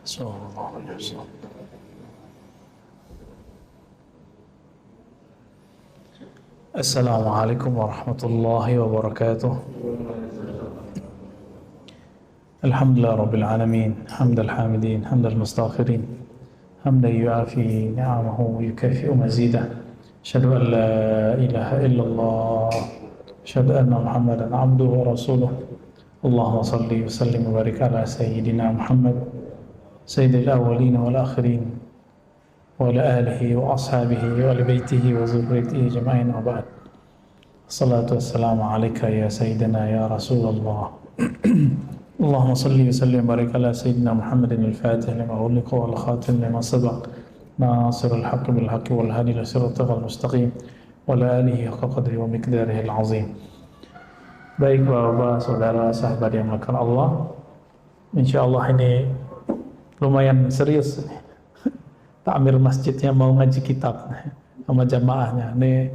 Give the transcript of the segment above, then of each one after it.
Sallallahu alaihi wasallam. Assalamualaikum warahmatullahi wabarakatuh. Alhamdulillah rabbil alamin, hamdal hamidin, hamdal mustaghfirin, hamdan yuafi ni'amahu wa yukafi'u mazidah. Asyhadu an la ilaha illallah, asyhadu anna Muhammadan abduhu wa rasuluh. Allahumma salli wa sallim wa barik ala sayyidina Muhammad sayyidil awwalin wal akhirin wa ala alihi wa ashabihi wa ala baitihi wa zurriyyatihi jama'in wa ba'd. Assalatu wassalamu alayka ya sayyidina ya Rasulullah. Allahumma salli wa sallim wa barik ala sayyidina Muhammadin al-Fatih lima ughliqa wal khatim lima sabaq nasirul haqqi bil haqqi wal hadi ila siratal mustaqim wa ala alihi haqqa qadri wa miqdarihi al-azim. Baik Bapak, saudara, sahabat yang dimuliakan Allah, insyaallah ini lumayan serius nih. Takmir masjidnya mau ngaji kitab sama jamaahnya. Ini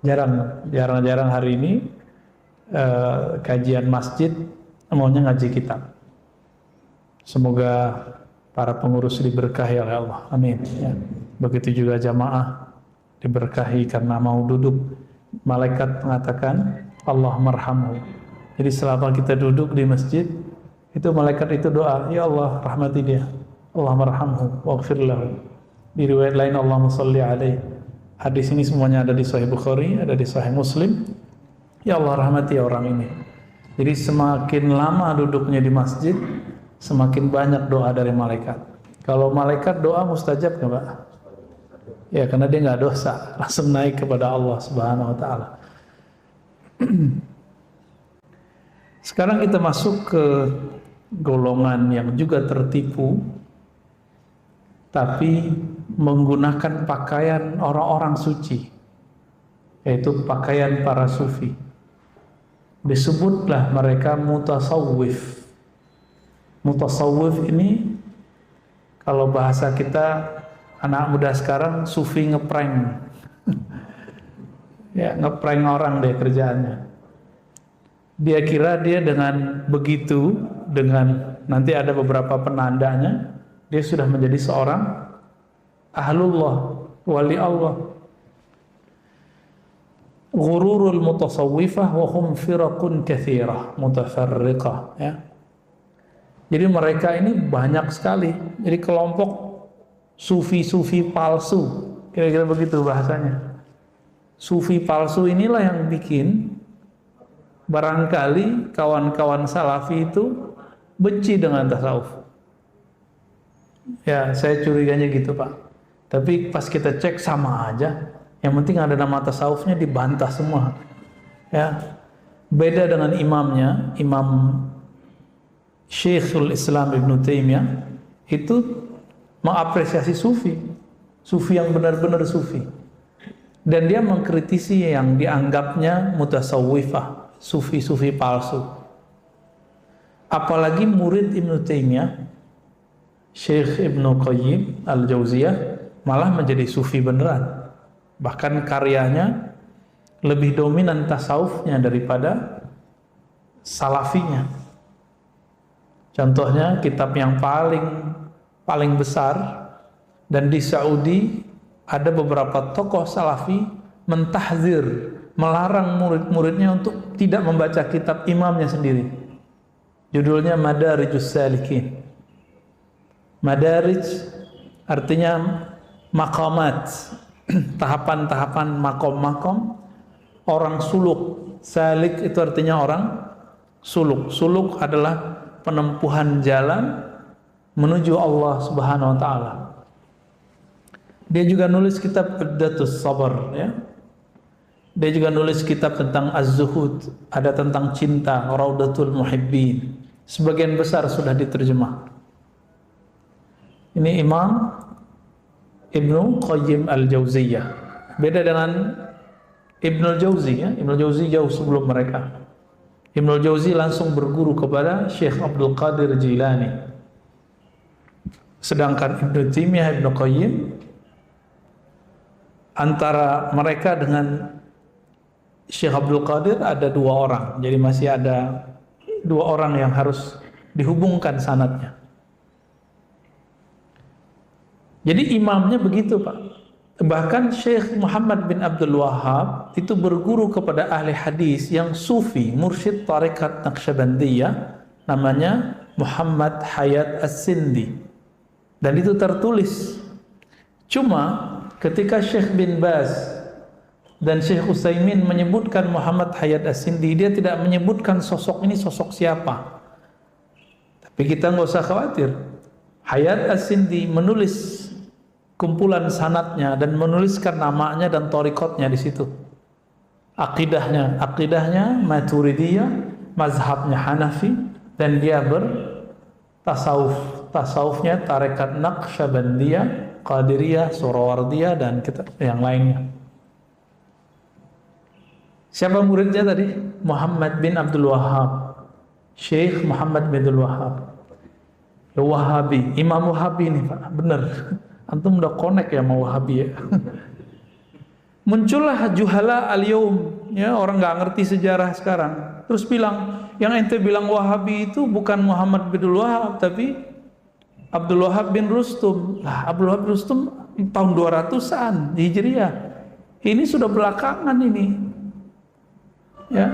jarang hari ini kajian masjid maunya ngaji kitab. Semoga para pengurus diberkahi oleh Allah. Amin. Ya. Begitu juga jamaah diberkahi karena mau duduk. Malaikat mengatakan Allah marhamhu. Jadi selama kita duduk di masjid, itu malaikat itu doa, ya Allah rahmati dia, Allah marhamhu waghfir lahu. Di riwayat lain Allahumma shalli alaihi. Hadis ini semuanya ada di Sahih Bukhari, ada di Sahih Muslim. Ya Allah rahmati orang ini. Jadi semakin lama duduknya di masjid, semakin banyak doa dari malaikat. Kalau malaikat doa mustajab nggak Pak? Ya karena dia nggak dosa, langsung naik kepada Allah Subhanahu Wa Taala. Sekarang kita masuk ke golongan yang juga tertipu, tapi menggunakan pakaian orang-orang suci, yaitu pakaian para sufi. Disebutlah mereka mutasawwif. Mutasawwif ini kalau bahasa kita anak muda sekarang sufi ngeprank. Ya, ngeprank orang deh kerjaannya. Dia kira dia dengan begitu, dengan nanti ada beberapa penandanya, dia sudah menjadi seorang ahlullah, wali Allah. Ghururul mutasawwifah wa hum firaqun katsirah mutafarriqah, ya. Jadi mereka ini banyak sekali. Jadi kelompok sufi-sufi palsu, kira-kira begitu bahasanya. Sufi palsu inilah yang bikin barangkali kawan-kawan salafi itu benci dengan tasawuf. Ya, saya curiganya gitu Pak. Tapi pas kita cek sama aja. Yang penting ada nama tasawufnya dibantah semua. Ya, beda dengan imamnya, Imam Syekhul Islam Ibnu Taimiyah itu mengapresiasi sufi, sufi yang benar-benar sufi. Dan dia mengkritisi yang dianggapnya mutasawwifah, sufi-sufi palsu. Apalagi murid Ibnu Taimiyah, Syekh Ibnu Qayyim Al-Jauziyah malah menjadi sufi beneran. Bahkan karyanya lebih dominan tasawufnya daripada salafinya. Contohnya kitab yang paling besar, dan di Saudi ada beberapa tokoh salafi mentahzir, melarang murid-muridnya untuk tidak membaca kitab imamnya sendiri. Judulnya Madarijus Salikin. Madarij artinya maqamat, tahapan-tahapan, makom-makom orang suluk. Salik itu artinya orang suluk. Suluk adalah penempuhan jalan menuju Allah Subhanahu Wa Taala. Dia juga nulis kitab Ibdatus Sabr, ya. Dia juga nulis kitab tentang Az-Zuhud, ada tentang cinta, Raudatul Muhibbin. Sebagian besar sudah diterjemah. Ini Imam Ibnu Qayyim Al-Jauziyah. Beda dengan Ibnu Jauzi, ya. Ibnu Jauzi jauh sebelum mereka. Ibnu Jauzi langsung berguru kepada Syekh Abdul Qadir Jilani. Sedangkan Ibnu Taimiyah, Ibnu Qayyim, antara mereka dengan Syekh Abdul Qadir ada 2 orang. Jadi masih ada 2 orang yang harus dihubungkan sanadnya. Jadi imamnya begitu Pak. Bahkan Syekh Muhammad bin Abdul Wahhab itu berguru kepada ahli hadis yang sufi, mursyid tarekat Naqsyabandiyah, namanya Muhammad Hayat As-Sindi. Dan itu tertulis. Cuma ketika Syekh bin Baz dan Syekh Utsaimin menyebutkan Muhammad Hayat As-Sindi, dia tidak menyebutkan sosok ini sosok siapa. Tapi kita nggak usah khawatir. Hayat As-Sindi menulis kumpulan sanadnya dan menuliskan namanya dan thariqatnya di situ. Akidahnya Maturidiyah, mazhabnya Hanafi, dan dia bertasawuf. Tasawufnya tarekat Naqsyabandiyah, Qadiriyah, Surawardiyah, dan yang lainnya. Siapa muridnya tadi? Muhammad bin Abdul Wahhab. Syekh Muhammad bin Abdul Wahhab. Wahabi, Imam Wahabi nih Pak, bener. Antum udah connect ya sama Wahabi ya. Muncullah juhala al-yaum, ya, orang nggak ngerti sejarah sekarang. Terus bilang, yang ente bilang Wahabi itu bukan Muhammad bin Abdul Wahhab, tapi Abdul Wahhab bin Rustum. Lah, Abdul Wahhab bin Rustum tahun 200-an Hijriah. Ini sudah belakangan ini. Ya.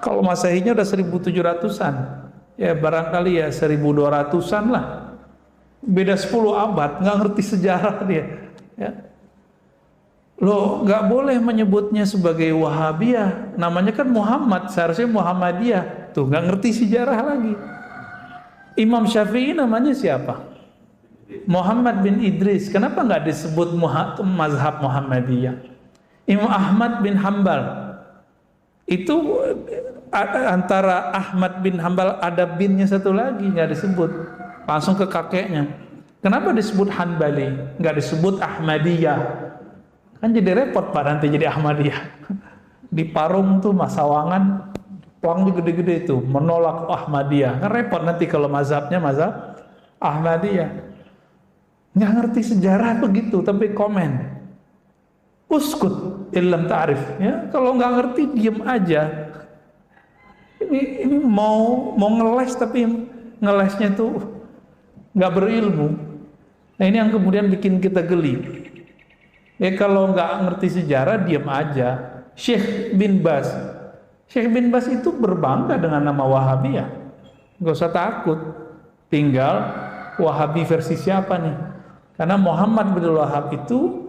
Kalau Masehinya udah 1700-an. Ya barangkali ya 1200-an lah. Beda 10 abad, nggak ngerti sejarah dia. Ya. Loh, nggak boleh menyebutnya sebagai Wahabiyah. Namanya kan Muhammad, seharusnya Muhammadiyah. Tuh, nggak ngerti sejarah lagi. Imam Syafi'i namanya siapa? Muhammad bin Idris. Kenapa nggak disebut mazhab Muhammadiyah? Imam Ahmad bin Hambal. Itu antara Ahmad bin Hambal ada binnya satu lagi, nggak disebut, langsung ke kakeknya. Kenapa disebut Hanbali, nggak disebut Ahmadiyah? Kan jadi repot Pak nanti jadi Ahmadiyah. Di Parung tuh Masawangan, pelang gede-gede itu menolak Ahmadiyah. Kan repot nanti kalau mazhabnya mazhab Ahmadiyah. Nggak ngerti sejarah begitu, tapi komen. Uskut illam ta'rif, ya. Kalau nggak ngerti diem aja. Ini mau ngeles tapi ngelesnya tuh nggak berilmu. Nah ini yang kemudian bikin kita geli. Ya kalau nggak ngerti sejarah diem aja. Syekh bin Baz itu berbangga dengan nama Wahabiyah. Nggak usah takut. Tinggal Wahabi versi siapa nih? Karena Muhammad bin Wahhab itu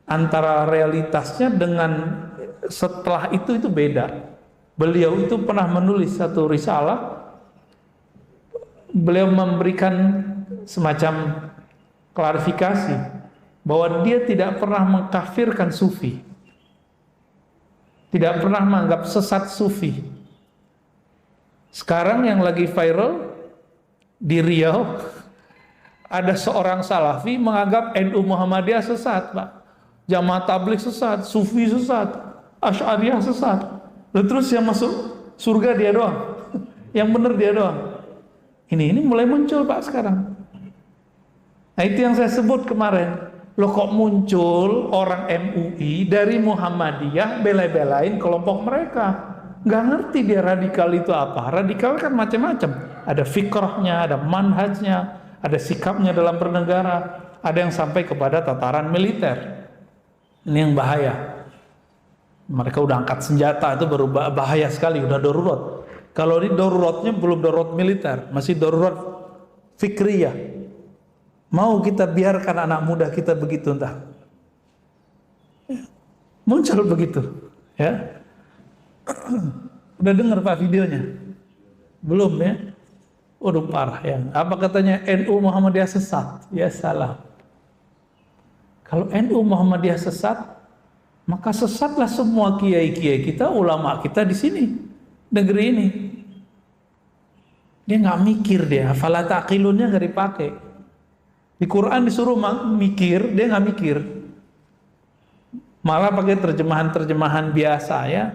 antara realitasnya dengan setelah itu beda. Beliau itu pernah menulis satu risalah. Beliau memberikan semacam klarifikasi bahwa dia tidak pernah mengkafirkan sufi, tidak pernah menganggap sesat sufi. Sekarang yang lagi viral di Riau, ada seorang salafi menganggap NU Muhammadiyah sesat Pak. Jamaah tabligh sesat, sufi sesat, Asy'ariyah sesat. Lalu terus yang masuk surga dia doang, yang benar dia doang. Ini mulai muncul Pak sekarang. Nah itu yang saya sebut kemarin. Loh kok muncul orang MUI dari Muhammadiyah bela-belain kelompok mereka. Nggak ngerti dia radikal itu apa. Radikal kan macam-macam. Ada fikrahnya, ada manhajnya, ada sikapnya dalam bernegara, ada yang sampai kepada tataran militer. Ini yang bahaya. Mereka udah angkat senjata, itu baru bahaya sekali, udah darurat. Kalau ini daruratnya belum darurat militer, masih darurat fikriyah. Mau kita biarkan anak muda kita begitu entah? Muncul begitu, ya. Udah dengar Pak videonya? Belum ya? Udah parah ya. Apa katanya NU Muhammadiyah sesat? Ya salah. Kalau NU Muhammadiyah sesat, maka sesatlah semua kiai-kiai kita, ulama kita di sini, negeri ini. Dia nggak mikir dia, fala taqilunnya nggak dipakai. Di Quran disuruh mikir, dia nggak mikir. Malah pakai terjemahan-terjemahan biasa ya.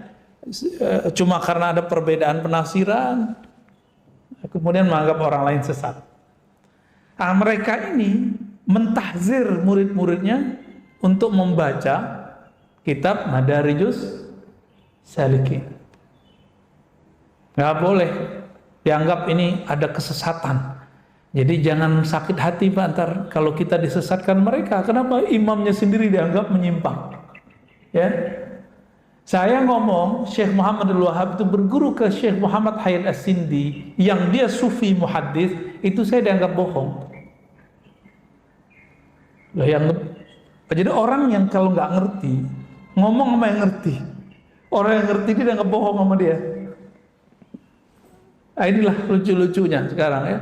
Cuma karena ada perbedaan penafsiran, kemudian menganggap orang lain sesat. Nah, mereka ini mentahzir murid-muridnya untuk membaca kitab Madarijus Salikin. Nggak boleh dianggap ini ada kesesatan. Jadi jangan sakit hati Pak antar kalau kita disesatkan mereka. Kenapa imamnya sendiri dianggap menyimpang? Ya, saya ngomong Syekh Muhammad Al-Wahhab itu berguru ke Syekh Muhammad Hayat As-Sindi yang dia sufi muhaddits, itu saya dianggap bohong. Jadi orang yang kalau nggak ngerti ngomong sama yang ngerti, orang yang ngerti dia dianggap bohong sama dia. Nah, inilah lucu-lucunya sekarang ya.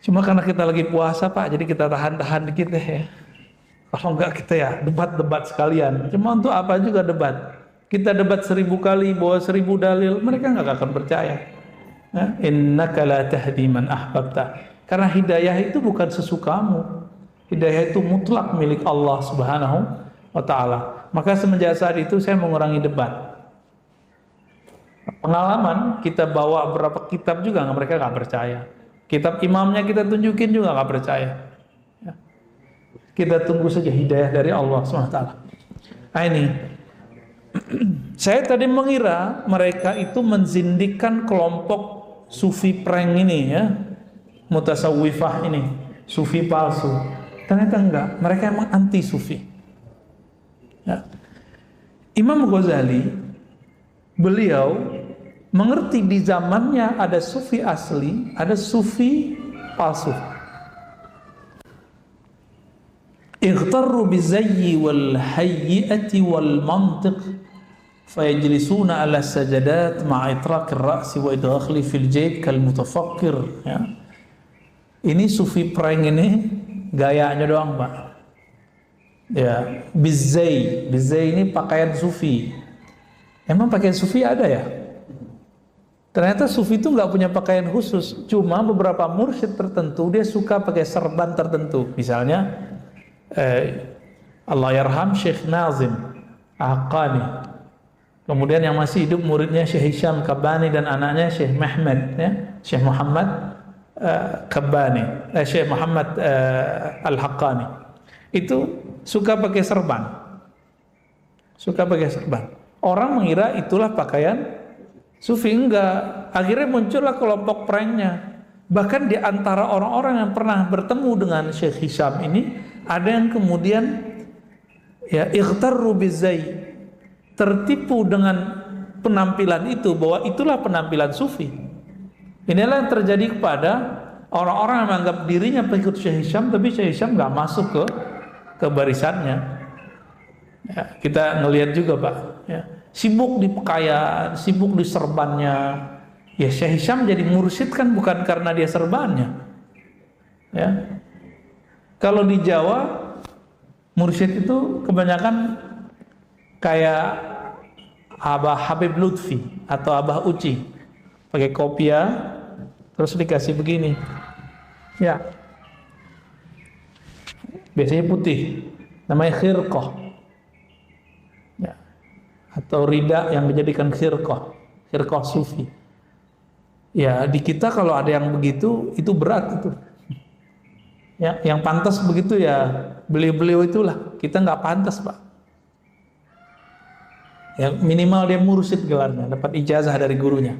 Cuma karena kita lagi puasa Pak, jadi kita tahan-tahan dikit deh ya. Kalau enggak kita ya debat-debat sekalian. Cuma untuk apa juga debat? Kita debat 1000 kali, bawa 1000 dalil, mereka nggak akan percaya. Innaka la tahdi man ahbabta. Karena hidayah itu bukan sesukamu. Hidayah itu mutlak milik Allah Subhanahu wa Ta'ala. Maka semenjak saat itu saya mengurangi debat. Pengalaman kita bawa beberapa kitab juga mereka nggak percaya. Kitab imamnya kita tunjukin juga nggak percaya. Ya. Kita tunggu saja hidayah dari Allah SWT. Nah ini, saya tadi mengira mereka itu menzindikkan kelompok sufi prank ini ya, mutasawwifah ini, sufi palsu. Ternyata enggak, mereka emang anti sufi. Ya. Imam Ghazali, beliau mengerti di zamannya ada sufi asli, ada sufi palsu. Ightarru bizayyi wal hayyi'ati wal mantiq fayajlisuna ala sajadat ma'a itraq ar-ra's wa idghali fil jayb kal mutafakkir ya. Ini sufi prank ini gayanya doang Pak. Ya, bizay ini pakaian sufi. Emang pakaian sufi ada ya? Ternyata sufi itu nggak punya pakaian khusus, cuma beberapa mursyid tertentu dia suka pakai serban tertentu. Misalnya Allah yarham Syekh Nazim Aqani. Kemudian yang masih hidup muridnya Syekh Hisham Kabbani dan anaknya Syekh Mehmed ya, Syekh Muhammad Kabbani, Syekh Muhammad Al-Haqqani. Itu suka pakai serban. Suka pakai serban. Orang mengira itulah pakaian sufi. Enggak, akhirnya muncullah kelompok pranknya. Bahkan di antara orang-orang yang pernah bertemu dengan Syekh Hisham ini, ada yang kemudian ya ightarru bizay, tertipu dengan penampilan itu, bahwa itulah penampilan sufi. Inilah yang terjadi kepada orang-orang yang menganggap dirinya pengikut Syekh Hisham, tapi Syekh Hisham nggak masuk ke barisannya. Ya, kita ngelihat juga Pak. Ya. Sibuk di pakaian, sibuk di serbannya. Ya Syekh Hisham jadi mursyid kan bukan karena dia serbannya. Ya. Kalau di Jawa mursyid itu kebanyakan kayak Abah Habib Lutfi atau Abah Uci, pakai kopiah terus dikasih begini. Ya. Biasanya putih, namanya khirqah. Atau rida yang dijadikan khirqah sufi. Ya di kita kalau ada yang begitu itu berat itu. Ya, yang pantas begitu ya beliau-beliau itulah. Kita nggak pantas Pak. Ya minimal dia mursyid gelarnya, dapat ijazah dari gurunya.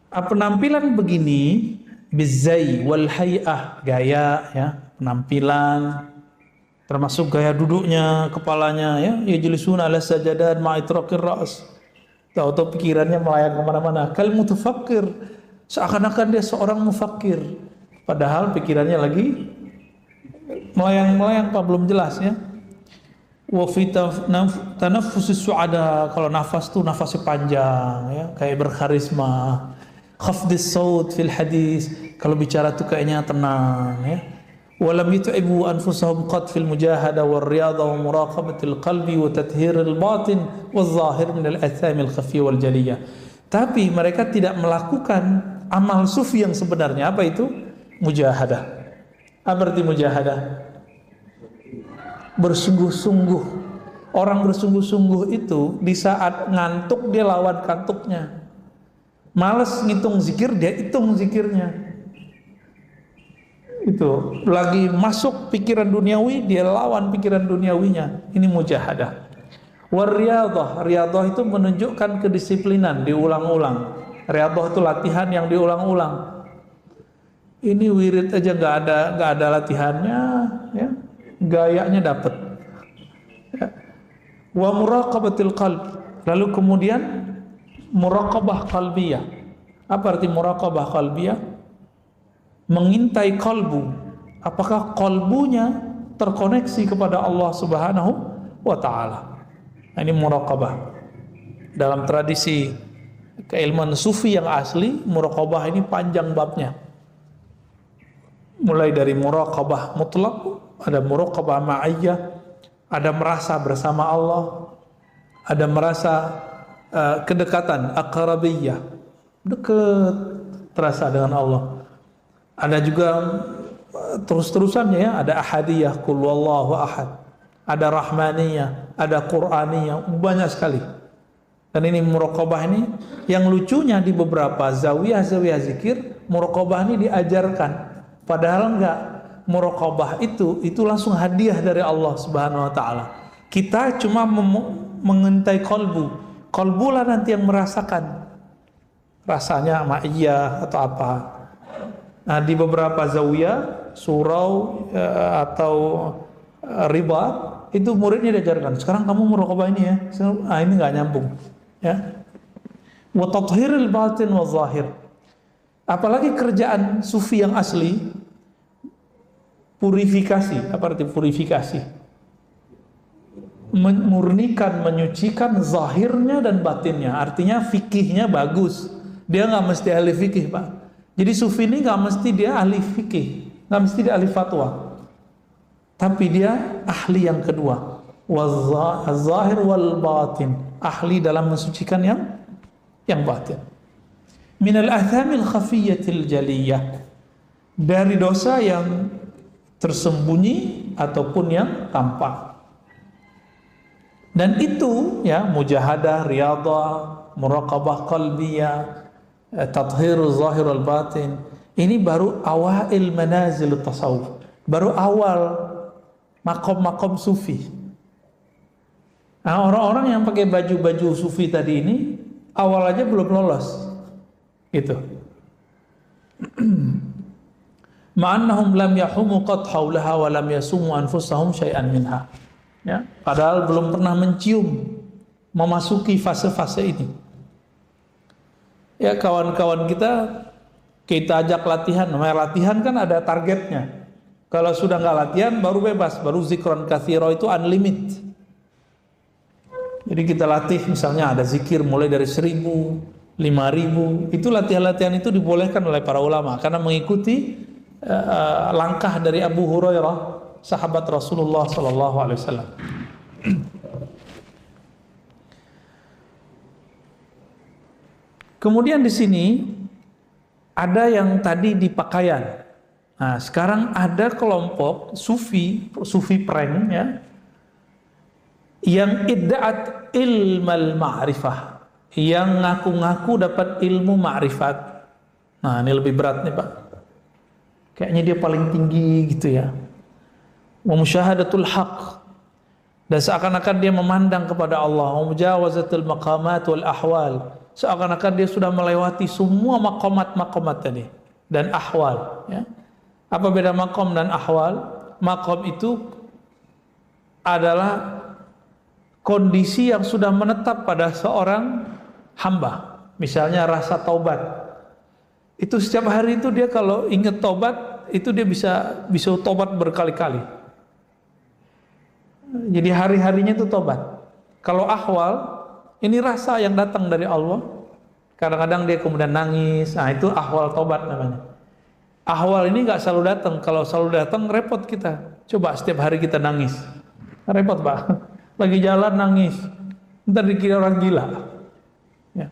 Penampilan begini bizai wal hay'ah, gaya ya, penampilan termasuk gaya duduknya, kepalanya ya, yajlisuna ala sajadat ma'itraqir ra's. Tahu-tahu pikirannya melayang kemana-mana. Kal mutafakkir, seakan-akan dia seorang mufakir, padahal pikirannya lagi melayang-melayang, Pak, belum jelas ya. Wa fi tanaffusis su'ada, kalau nafas tuh nafasnya panjang ya, kayak berkarisma. Khafdis saut fil hadis, kalau bicara tuh kayaknya tenang ya. Walam yut'ibu anfusahum qad fil mujahadah wal riyadhah wa muraqabatil qalbi wa tathhiril batin wal zahir min al atham al khafiyah wal jaliyah. Tapi mereka tidak melakukan amal sufi yang sebenarnya. Apa itu? Mujahadah. Apa arti mujahadah? Bersungguh-sungguh. Orang bersungguh-sungguh itu di saat ngantuk dia lawan kantuknya. Males ngitung zikir, dia hitung zikirnya. Itu lagi masuk pikiran duniawi, dia lawan pikiran duniawinya. Ini mujahadah. Wariyadhah, riyadhah itu menunjukkan kedisiplinan, diulang-ulang. Riyadhah itu latihan yang diulang-ulang. Ini wirid aja nggak ada latihannya, ya. Gayanya dapat. Ya. Wa muraqabatil qalb. Lalu kemudian muraqabah qalbiyah. Apa arti muraqabah qalbiyah? Mengintai kalbu. Apakah kalbunya terkoneksi kepada Allah Subhanahu wa taala? Ini muraqabah. Dalam tradisi keilmuan sufi yang asli, muraqabah ini panjang babnya. Mulai dari muraqabah mutlak, ada muraqabah ma'iyah, ada merasa bersama Allah, ada merasa kedekatan, aqrabiyah, dekat terasa dengan Allah. Ada juga terus-terusannya ya, ada ahadiyah, qul wallahu ahad, ada rahmaniyah, ada qur'aniyah, banyak sekali. Dan ini muraqabah ini yang lucunya di beberapa zawiyah-zawiyah zikir, muraqabah ini diajarkan. Padahal enggak, muraqabah itu langsung hadiah dari Allah Subhanahu wa taala. Kita cuma mengintai kalbu. Kalbulah nanti yang merasakan rasanya ma'iyah atau apa. Nah, di beberapa zawiyah, surau atau ribat, itu muridnya diajarkan. Sekarang kamu muraqabah ini ya. Ini nggak nyambung. Ya. Wa tathhiril batin wa zahir. Apalagi kerjaan sufi yang asli, purifikasi. Apa arti purifikasi? Memurnikan, menyucikan zahirnya dan batinnya. Artinya fikihnya bagus. Dia nggak mesti ahli fikih, Pak. Jadi sufi ini nggak mesti dia ahli fikih, nggak mesti dia ahli fatwa, tapi dia ahli yang kedua, waz-zahir wal batin, ahli dalam mensucikan yang batin. Minal athamil khafiyyatil jaliyah, dari dosa yang tersembunyi ataupun yang tampak. Dan itu ya mujahadah, riyadhah, muraqabah qalbiyah, tathhir zahir wal batin, ini baru awail manazil tasawuf, baru awal makom-makom sufi. Nah, orang-orang yang pakai baju-baju sufi tadi ini awal aja belum lolos gitu. Ma'annahum lam yahumu qad haulaha wa lam yasumu anfusahum syai'an minha. Ya, padahal belum pernah mencium, memasuki fase-fase ini. Ya, kawan-kawan kita ajak latihan. Namanya latihan kan ada targetnya. Kalau sudah nggak latihan baru bebas, baru zikron katsira, itu unlimited. Jadi kita latih, misalnya ada zikir mulai dari 1000, 5000. Itu latihan-latihan itu dibolehkan oleh para ulama karena mengikuti langkah dari Abu Hurairah, sahabat Rasulullah sallallahu alaihi wasallam. Kemudian di sini ada yang tadi di pakaian. Nah, sekarang ada kelompok sufi prank ya, yang idda'at ilmal ma'rifah, yang ngaku-ngaku dapat ilmu ma'rifat. Nah, ini lebih berat nih, Pak. Kayaknya dia paling tinggi gitu ya. Wa musyahadatul haq. Dan seakan-akan dia memandang kepada Allah. Wa mujawazatul maqamat wal ahwal. Seakan-akan dia sudah melewati semua makomat tadi dan ahwal. Ya. Apa beda makom dan ahwal? Makom itu adalah kondisi yang sudah menetap pada seorang hamba. Misalnya rasa taubat. Itu setiap hari itu dia kalau ingat taubat, itu dia bisa taubat berkali-kali. Jadi hari-harinya itu taubat. Kalau ahwal, ini rasa yang datang dari Allah. Kadang-kadang dia kemudian nangis. Nah, itu ahwal tobat namanya. Ahwal ini gak selalu datang. Kalau selalu datang repot kita. Coba setiap hari kita nangis, repot, Pak. Lagi jalan nangis, ntar dikira orang gila ya.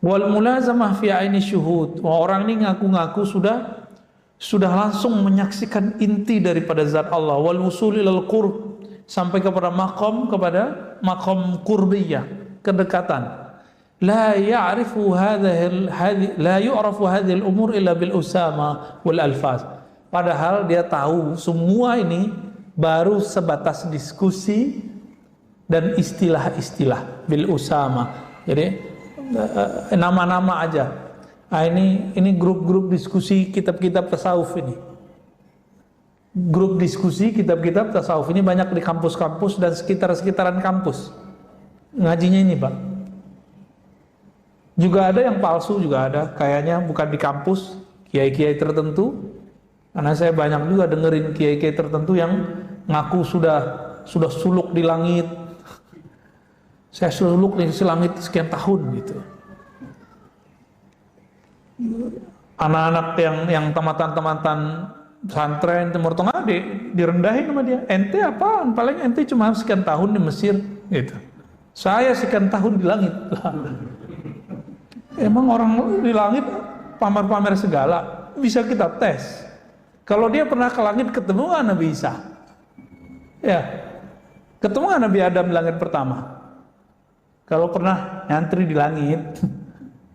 Wal mulazamah fi aini syuhud. Orang ini ngaku-ngaku sudah langsung menyaksikan inti daripada zat Allah. Wal wusul ilal qurb, sampai kepada makom qurbiyah, kedekatan. La ya'rifu la yu'rafu hadhihi al-umur illa bil usama wal alfaz. Padahal dia tahu semua ini baru sebatas diskusi dan istilah-istilah bil usama. Jadi nama-nama aja. Nah, ini grup-grup diskusi kitab-kitab tasawuf ini. Grup diskusi kitab-kitab tasawuf ini banyak di kampus-kampus dan sekitar-sekitaran kampus. Ngajinya ini, Pak. Juga ada yang palsu, juga ada. Kayaknya bukan di kampus, kiai-kiai tertentu. Karena saya banyak juga dengerin kiai-kiai tertentu yang ngaku sudah suluk di langit. Saya suluk di langit sekian tahun gitu. Anak-anak yang tamatan-tamatan pesantren Timur Tengah direndahin sama dia. Ente apaan? Paling ente cuma sekian tahun di Mesir gitu. Saya sekian tahun di langit. Emang orang di langit pamer-pamer segala. Bisa kita tes. Kalau dia pernah ke langit ketemu nggak Nabi Isa? Ya, ketemu nggak Nabi Adam di langit pertama? Kalau pernah nyantri di langit,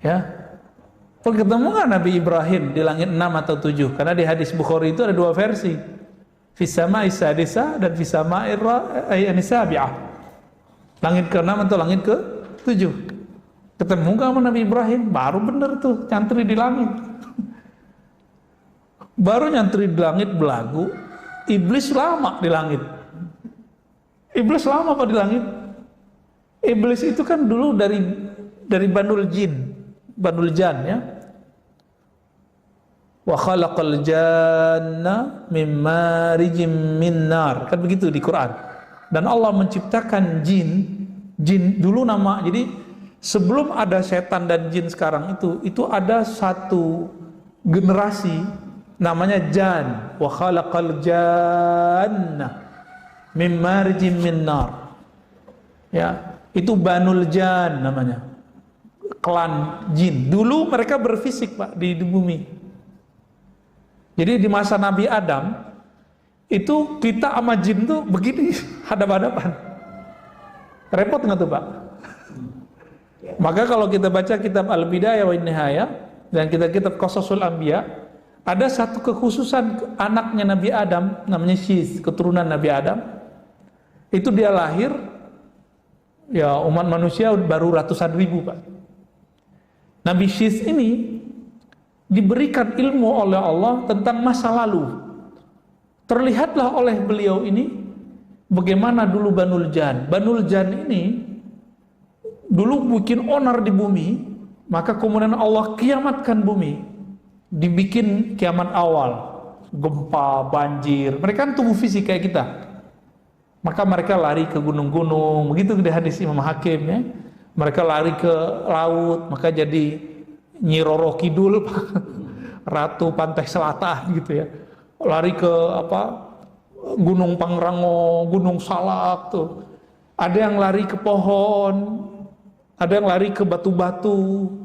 ya, ketemu nggak Nabi Ibrahim di langit 6 atau 7? Karena di hadis Bukhari itu ada dua versi, Fisama Isadisa dan Fisama Anisabi'ah. Langit ke-6 atau langit ke-7. Ketemu nggak sama Nabi Ibrahim? Baru bener tuh nyantri di langit. Baru nyantri di langit belagu, iblis lama di langit. Iblis lama apa di langit? Iblis itu kan dulu dari Banul Jan ya. Wa khalaqal janna min marijim min nar. Kan begitu di Quran. Dan Allah menciptakan jin dulu nama. Jadi sebelum ada setan dan jin sekarang itu ada satu generasi namanya jan. Wa khalaqal janna min marijim min nar. Ya, itu Banul Jan namanya. Klan jin. Dulu mereka berfisik, Pak, di bumi. Jadi di masa Nabi Adam itu kita sama jin tuh begini hadap-hadapan. Repot nggak tuh, Pak? Maka kalau kita baca kitab Al-Bidayah wa Nihayah dan kitab Qasasul Anbiya, ada satu kekhususan anaknya Nabi Adam, namanya Syis, keturunan Nabi Adam. Itu dia lahir, ya umat manusia baru ratusan ribu, Pak. Nabi Syis ini diberikan ilmu oleh Allah tentang masa lalu. Terlihatlah oleh beliau ini bagaimana dulu Banul Jan. Banul Jan ini dulu bikin onar di bumi, maka kemudian Allah kiamatkan bumi. Dibikin kiamat awal, gempa, banjir. Mereka kan tubuh fisik kayak kita. Maka mereka lari ke gunung-gunung, begitu di hadis Imam Hakim ya. Mereka lari ke laut, maka jadi Nyi Roro Kidul, Ratu Pantai Selatan gitu ya. Lari ke Gunung Pangrango, Gunung Salak tuh. Ada yang lari ke pohon, ada yang lari ke batu-batu.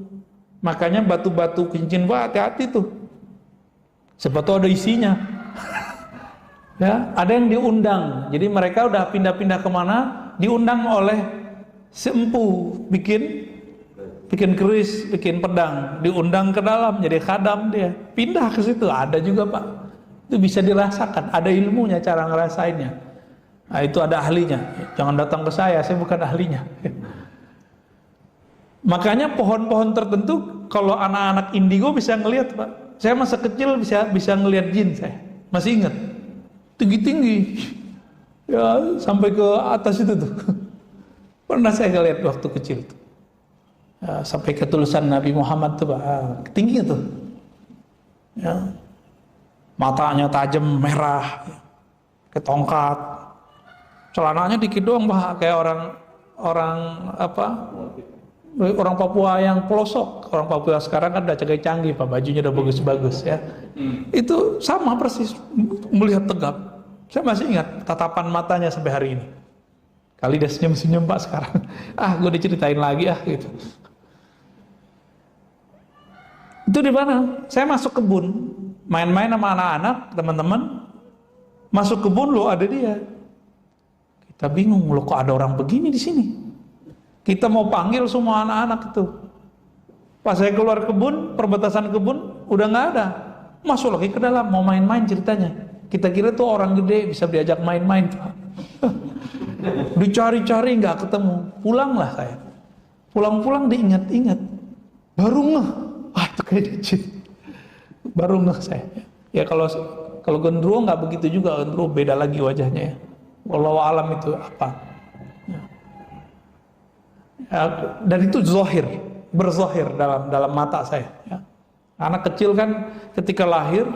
Makanya batu-batu cincin, Pak, hati-hati tuh. Siapa tahu ada isinya. Ya, ada yang diundang. Jadi mereka udah pindah-pindah kemana, diundang oleh sempu, bikin keris, bikin pedang, diundang ke dalam jadi khadam dia. Pindah ke situ, ada juga, Pak. Itu bisa dirasakan, ada ilmunya cara ngerasainnya. Nah, itu ada ahlinya. Jangan datang ke saya bukan ahlinya. Makanya pohon-pohon tertentu kalau anak-anak indigo bisa ngelihat, Pak. Saya masa kecil bisa ngelihat jin, saya masih ingat. Tinggi-tinggi. Ya, sampai ke atas itu tuh. Pernah saya ngelihat waktu kecil tuh. Ya, sampai ke tulisan Nabi Muhammad tuh, Pak. Tinggi tuh. Ya. Matanya tajam merah. Kayak tongkat. Celananya dikit doang, Pak, kayak orang Papua yang pelosok. Orang Papua sekarang kan udah canggih-canggih, Pak, bajunya udah bagus-bagus ya. Itu sama persis, melihat tegap. Saya masih ingat tatapan matanya sampai hari ini. Kali dia senyum-senyum, Pak, sekarang. Gue diceritain lagi gitu. Itu di mana? Saya masuk kebun, main-main sama anak-anak, teman-teman. Masuk kebun, loh ada dia. Kita bingung, loh kok ada orang begini di sini? Kita mau panggil semua anak-anak itu. Pas saya keluar kebun, perbatasan kebun, udah nggak ada. Masuk lagi ke dalam, mau main-main ceritanya. Kita kira tuh orang gede bisa diajak main-main. Dicari-cari nggak ketemu. Pulanglah saya. Pulang-pulang diingat-ingat, baru ngeh, wah itu kayak jin. Baru ngeh saya. Ya kalau genderuwo nggak begitu juga, genderuwo beda lagi wajahnya ya. Wallahu alam itu apa. Ya, dan itu berzahir dalam mata saya. Ya. Anak kecil kan ketika lahir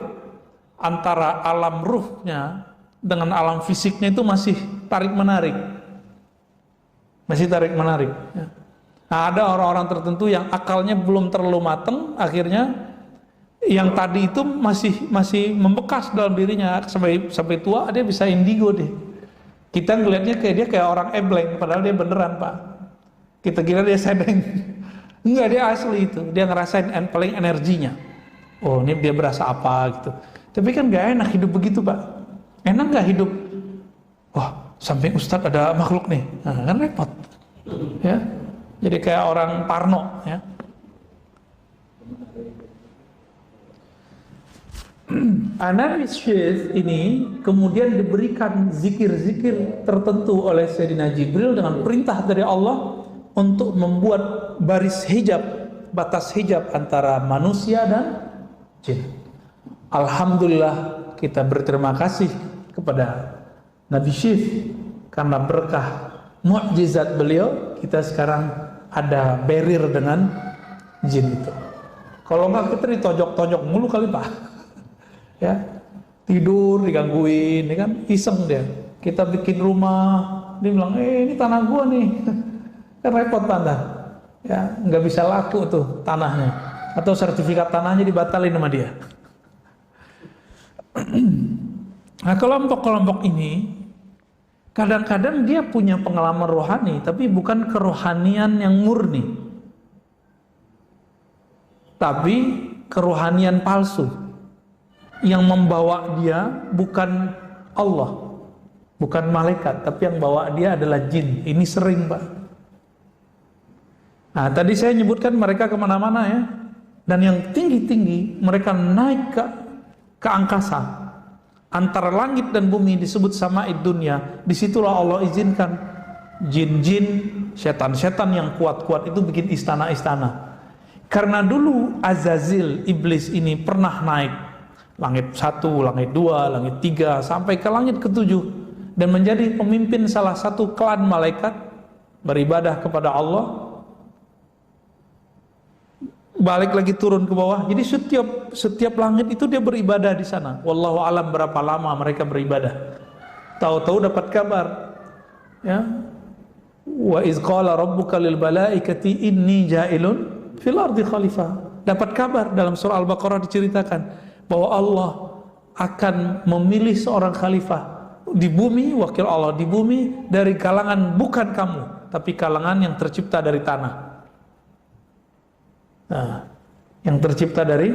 antara alam ruhnya dengan alam fisiknya itu masih tarik menarik, Ya. Nah, ada orang-orang tertentu yang akalnya belum terlalu matang, akhirnya yang tadi itu masih membekas dalam dirinya sampai tua dia bisa indigo deh. Kita ngelihatnya kayak orang ebleng, padahal dia beneran Pak. Kita kira dia sedeng. Enggak, dia asli itu. Dia ngerasain paling energinya. Oh, ini dia berasa apa gitu. Tapi kan gak enak hidup begitu Pak. Enak gak hidup? Wah, samping Ustadz ada makhluk nih. Nah, kan repot. Ya. Jadi kayak orang parno ya. Nabi Syekh ini kemudian diberikan zikir-zikir tertentu oleh Sayyidina Jibril dengan perintah dari Allah untuk membuat batas hijab antara manusia dan jin. Alhamdulillah kita berterima kasih kepada Nabi Syekh karena berkah mukjizat beliau kita sekarang ada barrier dengan jin itu. Kalau enggak kita ditojok-tojok mulu kali Pak. Ya, tidur digangguin, ya kan, iseng dia. Kita bikin rumah, dia bilang, ini tanah gua nih, kan repot Pak. Ya, nggak bisa laku tuh tanahnya, atau sertifikat tanahnya dibatalin sama dia. Nah, kelompok-kelompok ini kadang-kadang dia punya pengalaman rohani, tapi bukan kerohanian yang murni, tapi kerohanian palsu. Yang membawa dia bukan Allah, bukan malaikat, tapi yang bawa dia adalah jin. Ini sering Pak. Nah, tadi saya nyebutkan mereka kemana-mana ya. Dan yang tinggi-tinggi, mereka naik ke angkasa. Antara langit dan bumi disebut sama'id dunya. Disitulah Allah izinkan jin-jin, setan-setan yang kuat-kuat itu bikin istana-istana. Karena dulu Azazil, iblis ini pernah naik langit 1, langit 2, langit 3, sampai ke langit ke-7 dan menjadi pemimpin salah satu klan malaikat beribadah kepada Allah. Balik lagi turun ke bawah. Jadi setiap langit itu dia beribadah di sana. Wallahu alam berapa lama mereka beribadah. Tahu-tahu dapat kabar. Ya. Wa iz qala rabbuka lil malaikati inni ja'ilun fil ardi khalifah. Dapat kabar dalam surah Al-Baqarah diceritakan bahwa Allah akan memilih seorang khalifah di bumi, wakil Allah di bumi dari kalangan bukan kamu, tapi kalangan yang tercipta dari tanah. Nah, yang tercipta dari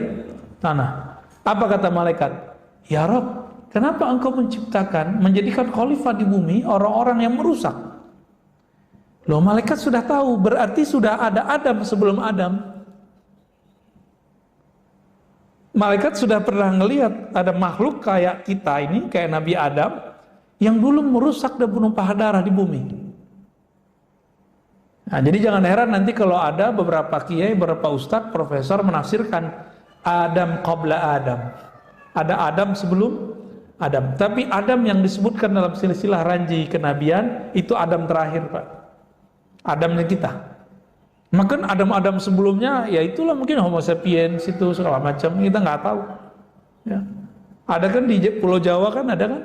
tanah. Apa kata malaikat? Ya Rabb, kenapa engkau menjadikan khalifah di bumi orang-orang yang merusak? Loh, malaikat sudah tahu, berarti sudah ada Adam sebelum Adam. Malaikat sudah pernah ngelihat ada makhluk kayak kita ini, kayak Nabi Adam, yang dulu merusak dan menumpah darah di bumi. Nah, jadi jangan heran nanti kalau ada beberapa kiai, beberapa ustadz, profesor menafsirkan Adam qabla Adam. Ada Adam sebelum Adam. Tapi Adam yang disebutkan dalam silsilah ranji kenabian itu Adam terakhir Pak. Adamnya kita. Maka Adam-Adam sebelumnya ya itulah mungkin Homo sapiens itu segala macam, kita nggak tahu. Ya. Ada kan di Pulau Jawa kan ada kan?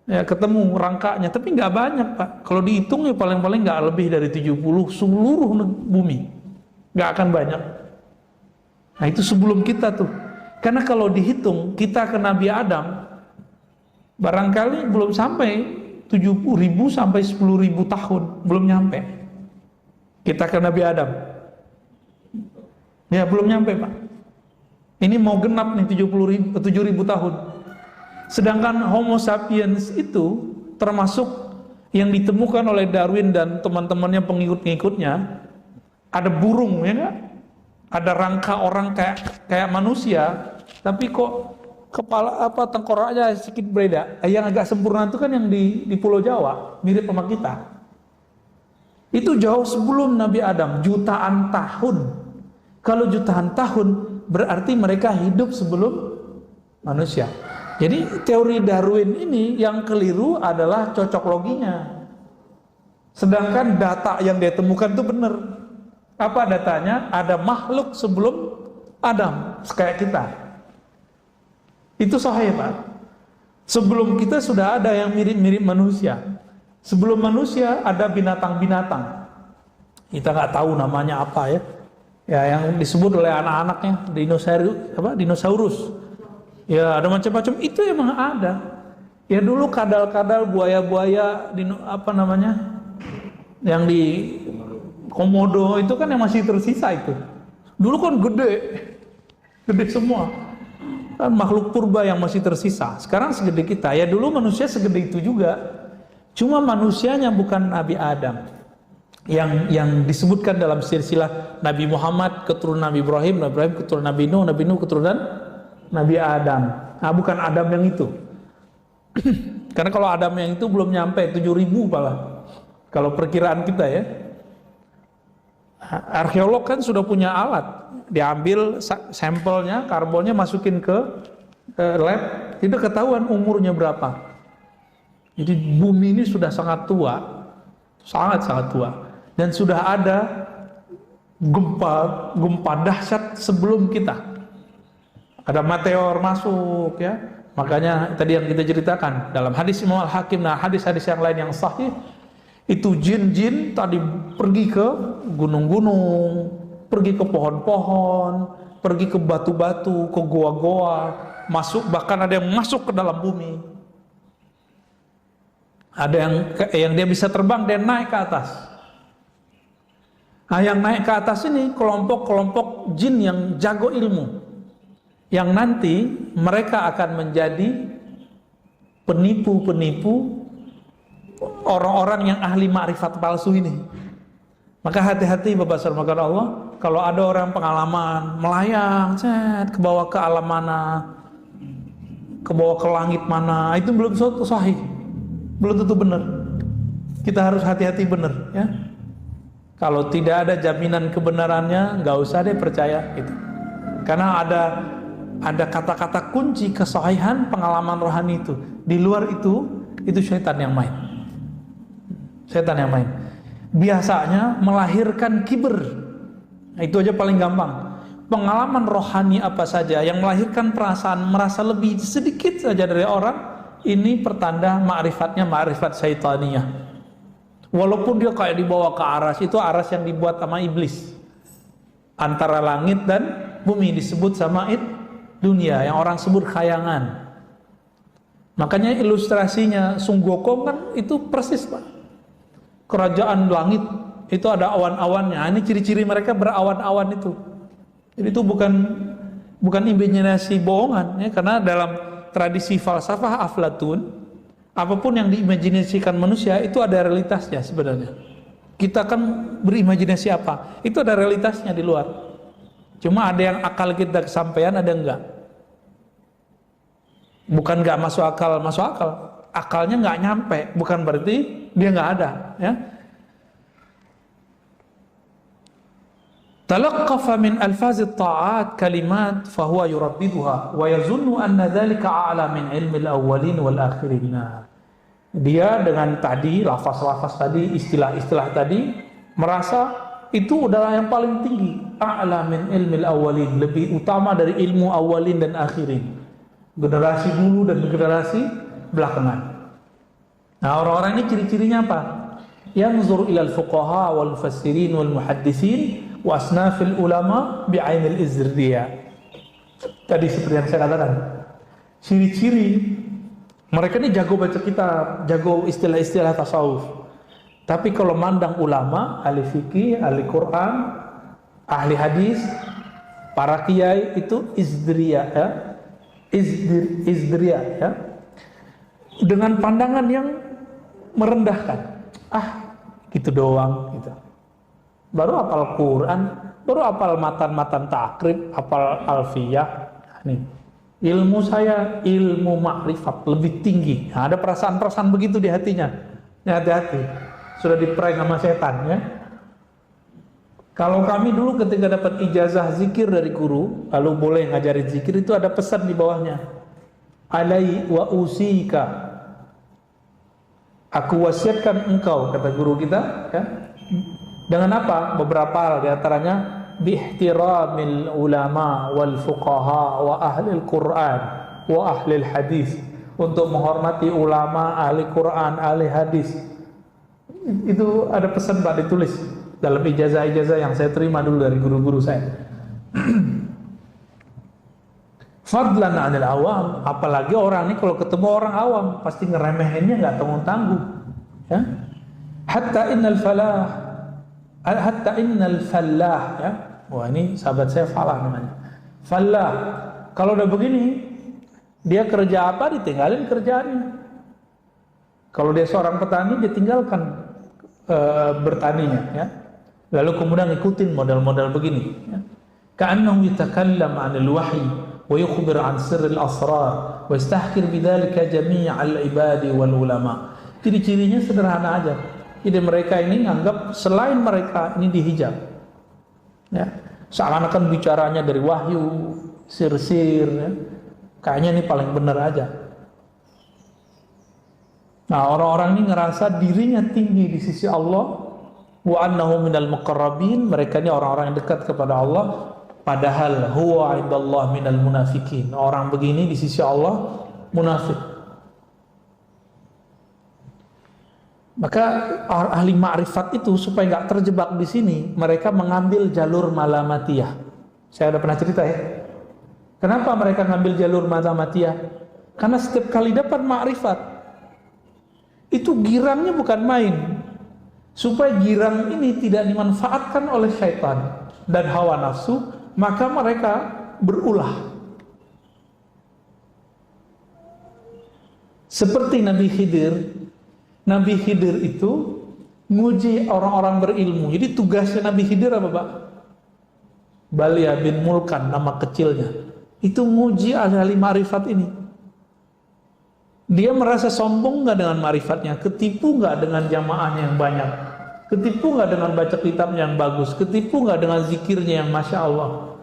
Ya ketemu rangkanya, tapi nggak banyak Pak. Kalau dihitung ya paling-paling nggak lebih dari 70 seluruh bumi, nggak akan banyak. Nah itu sebelum kita tuh. Karena kalau dihitung kita ke Nabi Adam, barangkali belum sampai 70.000 sampai 10.000 tahun, belum nyampe. Kita ke Nabi Adam. Ya belum nyampe Pak. Ini mau genap nih 7.000 tahun. Sedangkan Homo sapiens itu termasuk yang ditemukan oleh Darwin dan teman-temannya pengikut-pengikutnya. Ada burung ya kan? Ada rangka orang kayak manusia, tapi kok kepala tengkoraknya sedikit beda. Yang agak sempurna itu kan yang di Pulau Jawa, mirip sama kita. Itu jauh sebelum Nabi Adam, jutaan tahun. Kalau jutaan tahun berarti mereka hidup sebelum manusia. Jadi teori Darwin ini yang keliru adalah cocok loginya. Sedangkan data yang dia temukan itu benar. Apa datanya? Ada makhluk sebelum Adam, kayak kita. Itu sahih, Pak. Sebelum kita sudah ada yang mirip-mirip manusia. Sebelum manusia ada binatang-binatang. Kita nggak tahu namanya apa ya. Ya, yang disebut oleh anak-anaknya dinosaurus. Ya, ada macam-macam. Itu emang ada. Ya dulu kadal-kadal, buaya-buaya yang di Komodo itu kan yang masih tersisa itu. Dulu kan gede semua. Kan makhluk purba yang masih tersisa. Sekarang segede kita. Ya dulu manusia segede itu juga. Cuma manusianya bukan Nabi Adam. Yang disebutkan dalam silsilah Nabi Muhammad keturunan Nabi Ibrahim keturunan Nabi Nuh keturunan Nabi Adam. Nah, bukan Adam yang itu. Karena kalau Adam yang itu belum nyampe 7.000 malah. Kalau perkiraan kita ya. Arkeolog kan sudah punya alat. Diambil sampelnya, karbonnya masukin ke lab, itu ketahuan umurnya berapa. Jadi bumi ini sudah sangat tua. Sangat-sangat tua. Dan sudah ada gempa dahsyat sebelum kita. Ada meteor masuk ya. Makanya tadi yang kita ceritakan dalam hadis Imam Al-Hakim, nah hadis-hadis yang lain yang sahih, itu jin-jin tadi pergi ke gunung-gunung, pergi ke pohon-pohon, pergi ke batu-batu, ke goa-goa, masuk, bahkan ada yang masuk ke dalam bumi. Ada yang dia bisa terbang dan naik ke atas. Nah, yang naik ke atas ini kelompok-kelompok jin yang jago ilmu. Yang nanti mereka akan menjadi penipu-penipu orang-orang yang ahli ma'rifat palsu ini. Maka hati-hati Bapak Sarmakan Allah, kalau ada orang pengalaman melayang ke bawah ke alam mana, ke bawah ke langit mana, itu belum suatu sahih, belum tentu benar. Kita harus hati-hati benar ya. Kalau tidak ada jaminan kebenarannya, nggak usah deh percaya gitu. Karena ada kata-kata kunci kesahihan pengalaman rohani itu. Di luar itu syaitan yang main. Setan yang main. Biasanya melahirkan kiber. Nah, itu aja paling gampang. Pengalaman rohani apa saja yang melahirkan perasaan merasa lebih sedikit saja dari orang, ini pertanda ma'rifatnya ma'rifat syaitaniyah. Walaupun dia kayak dibawa ke aras, itu aras yang dibuat sama iblis. Antara langit dan bumi disebut sama dunia, yang orang sebut khayangan. Makanya ilustrasinya Sung Gokong kan itu persis, Pak. Kerajaan langit itu ada awan-awannya. Ini ciri-ciri mereka berawan-awan itu. Jadi itu bukan imajinasi bohongan ya, karena dalam tradisi falsafah Aflatun, apapun yang diimajinasikan manusia itu ada realitasnya sebenarnya. Kita kan berimajinasi apa? Itu ada realitasnya di luar. Cuma ada yang akal kita kesampaian, ada enggak. Bukan enggak masuk akal. Akalnya enggak nyampe, bukan berarti dia enggak ada ya. Talaqqafa min alfazit ta'at kalimat fahuwa yuraddiduha wa yazunnu anna dhalika a'la min ilmi al-awwalin wal akhirin. Dia dengan tadi lafaz-lafaz tadi, istilah-istilah tadi merasa itu adalah yang paling tinggi, a'la min ilmi al-awwalin, lebih utama dari ilmu awalin dan akhirin. Generasi dulu dan generasi belakangan. Nah, orang-orang ini ciri-cirinya apa? Yanzur ilal fuqaha wal mufassirin wal muhaddisin wa asnafil ulama bi'ainil izrdiyah. Tadi seperti yang saya katakan, ciri-ciri mereka ini jago baca kitab, jago istilah-istilah tasawuf. Tapi kalau mandang ulama, ahli fikih, ahli Quran, ahli hadis, para kiai itu izdriyah ya. Izdriyah ya. Dengan pandangan yang merendahkan. Gitu doang gitu. Baru hafal Quran, baru hafal matan-matan takrib, hafal alfiyah. Nih, ilmu saya ilmu makrifat lebih tinggi. Nah, ada perasaan-perasaan begitu di hatinya. Ya, hati-hati. sudah di-prank sama setan ya. Kalau kami dulu ketika dapat ijazah zikir dari guru, lalu boleh ngajarin zikir, itu ada pesan di bawahnya. Alai wa usika. Aku wasiatkan engkau, kata guru kita, ya. Dengan apa? Beberapa hal, di antaranya bihtiramil ulama wal fuqaha wa ahlil Qur'an wa ahlil hadis. Untuk menghormati ulama, ahli Quran, ahli hadis. Itu ada pesan Pak ditulis dalam ijazah-ijazah yang saya terima dulu dari guru-guru saya. Fadlan 'anil awam, apalagi orang ini kalau ketemu orang awam pasti ngeremehinnya nggak tanggung-tanggung. Ya. Hatta innal fallah, ya. Wah, ini sahabat saya Falah namanya. Fallah, kalau udah begini, dia kerja apa ditinggalin kerjaannya. Kalau dia seorang petani, dia tinggalkan bertaninya, ya. Lalu kemudian ikutin model-model begini, ya. Ka'annahu yatakallam 'anil wahyi wa yukhbir 'an sirril asrar wa yastahkir bidzalika jami'al ibadi wal ulama. Ciri-cirinya sederhana aja. Jadi mereka ini nganggap selain mereka ini dihijab, ya. Seakan-akan bicaranya dari wahyu, sir-sir, ya. Kayaknya ini paling benar aja. Nah, orang-orang ini ngerasa dirinya tinggi di sisi Allah. Wa annahu minal muqarrabin, mereka ini orang-orang yang dekat kepada Allah, padahal huwa indallah minal munafikin. Orang begini di sisi Allah munafik. Maka ahli ma'rifat itu supaya nggak terjebak di sini, mereka mengambil jalur malamatiyah. Saya udah pernah cerita ya. Kenapa mereka ngambil jalur malamatiyah? Karena setiap kali dapat ma'rifat itu girangnya bukan main. Supaya girang ini tidak dimanfaatkan oleh syaitan dan hawa nafsu, maka mereka berulah. Seperti Nabi Khidir. Nabi Khidir itu nguji orang-orang berilmu. Jadi tugasnya Nabi Khidir apa Pak? Balia bin Mulkan, nama kecilnya. Itu nguji ahli ma'rifat ini. Dia merasa sombong nggak dengan ma'rifatnya, ketipu nggak dengan jamaahnya yang banyak, ketipu nggak dengan baca kitabnya yang bagus, ketipu nggak dengan zikirnya yang Masya Allah.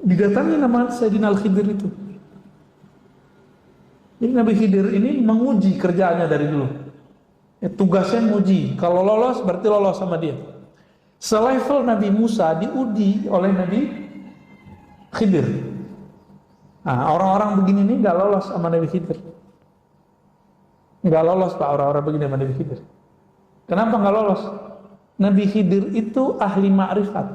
Didatangi nama Sayyidina Al-Khidir itu. Jadi Nabi Khidir ini menguji kerjaannya dari dulu. Tugasnya menguji, kalau lolos berarti lolos sama dia. Selevel Nabi Musa diuji oleh Nabi Khidir. Nah, orang-orang begini nih nggak lolos sama Nabi Khidir. Nggak lolos Pak, orang-orang begini sama Nabi Khidir. Kenapa nggak lolos? Nabi Khidir itu ahli ma'rifat.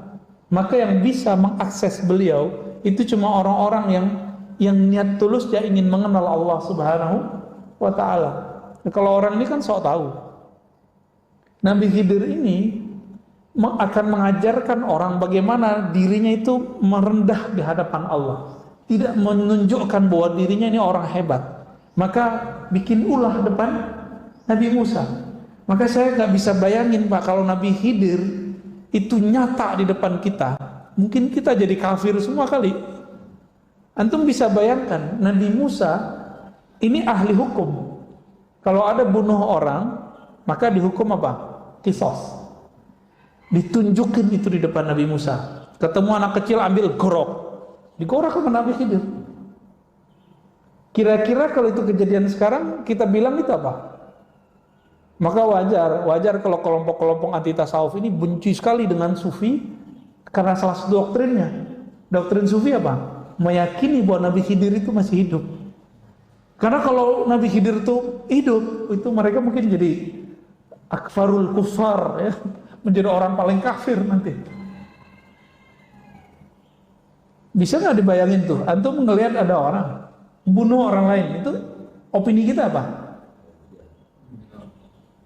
Maka yang bisa mengakses beliau itu cuma orang-orang yang niat tulus dia ingin mengenal Allah Subhanahu wa ta'ala. Kalau orang ini kan sok tahu. Nabi Khidir ini akan mengajarkan orang bagaimana dirinya itu merendah di hadapan Allah, tidak menunjukkan bahwa dirinya ini orang hebat. Maka bikin ulah depan Nabi Musa. Maka saya nggak bisa bayangin Pak, kalau Nabi Khidir itu nyata di depan kita, mungkin kita jadi kafir semua kali. Antum bisa bayangkan Nabi Musa ini ahli hukum. Kalau ada bunuh orang, maka dihukum apa? Qisas. Ditunjukin itu di depan Nabi Musa. Ketemu anak kecil ambil gorok, digorok sama Nabi Khidir. Kira-kira kalau itu kejadian sekarang, kita bilang itu apa? Maka wajar kalau kelompok-kelompok anti tasawuf ini benci sekali dengan sufi karena salah satu doktrinnya. Doktrin sufi apa? Meyakini bahwa Nabi Khidir itu masih hidup. Karena kalau Nabi Khidir itu hidup, itu mereka mungkin jadi akfarul kufar, ya, menjadi orang paling kafir nanti. Bisa nggak dibayangin tuh? Antum ngelihat ada orang bunuh orang lain, itu opini kita apa?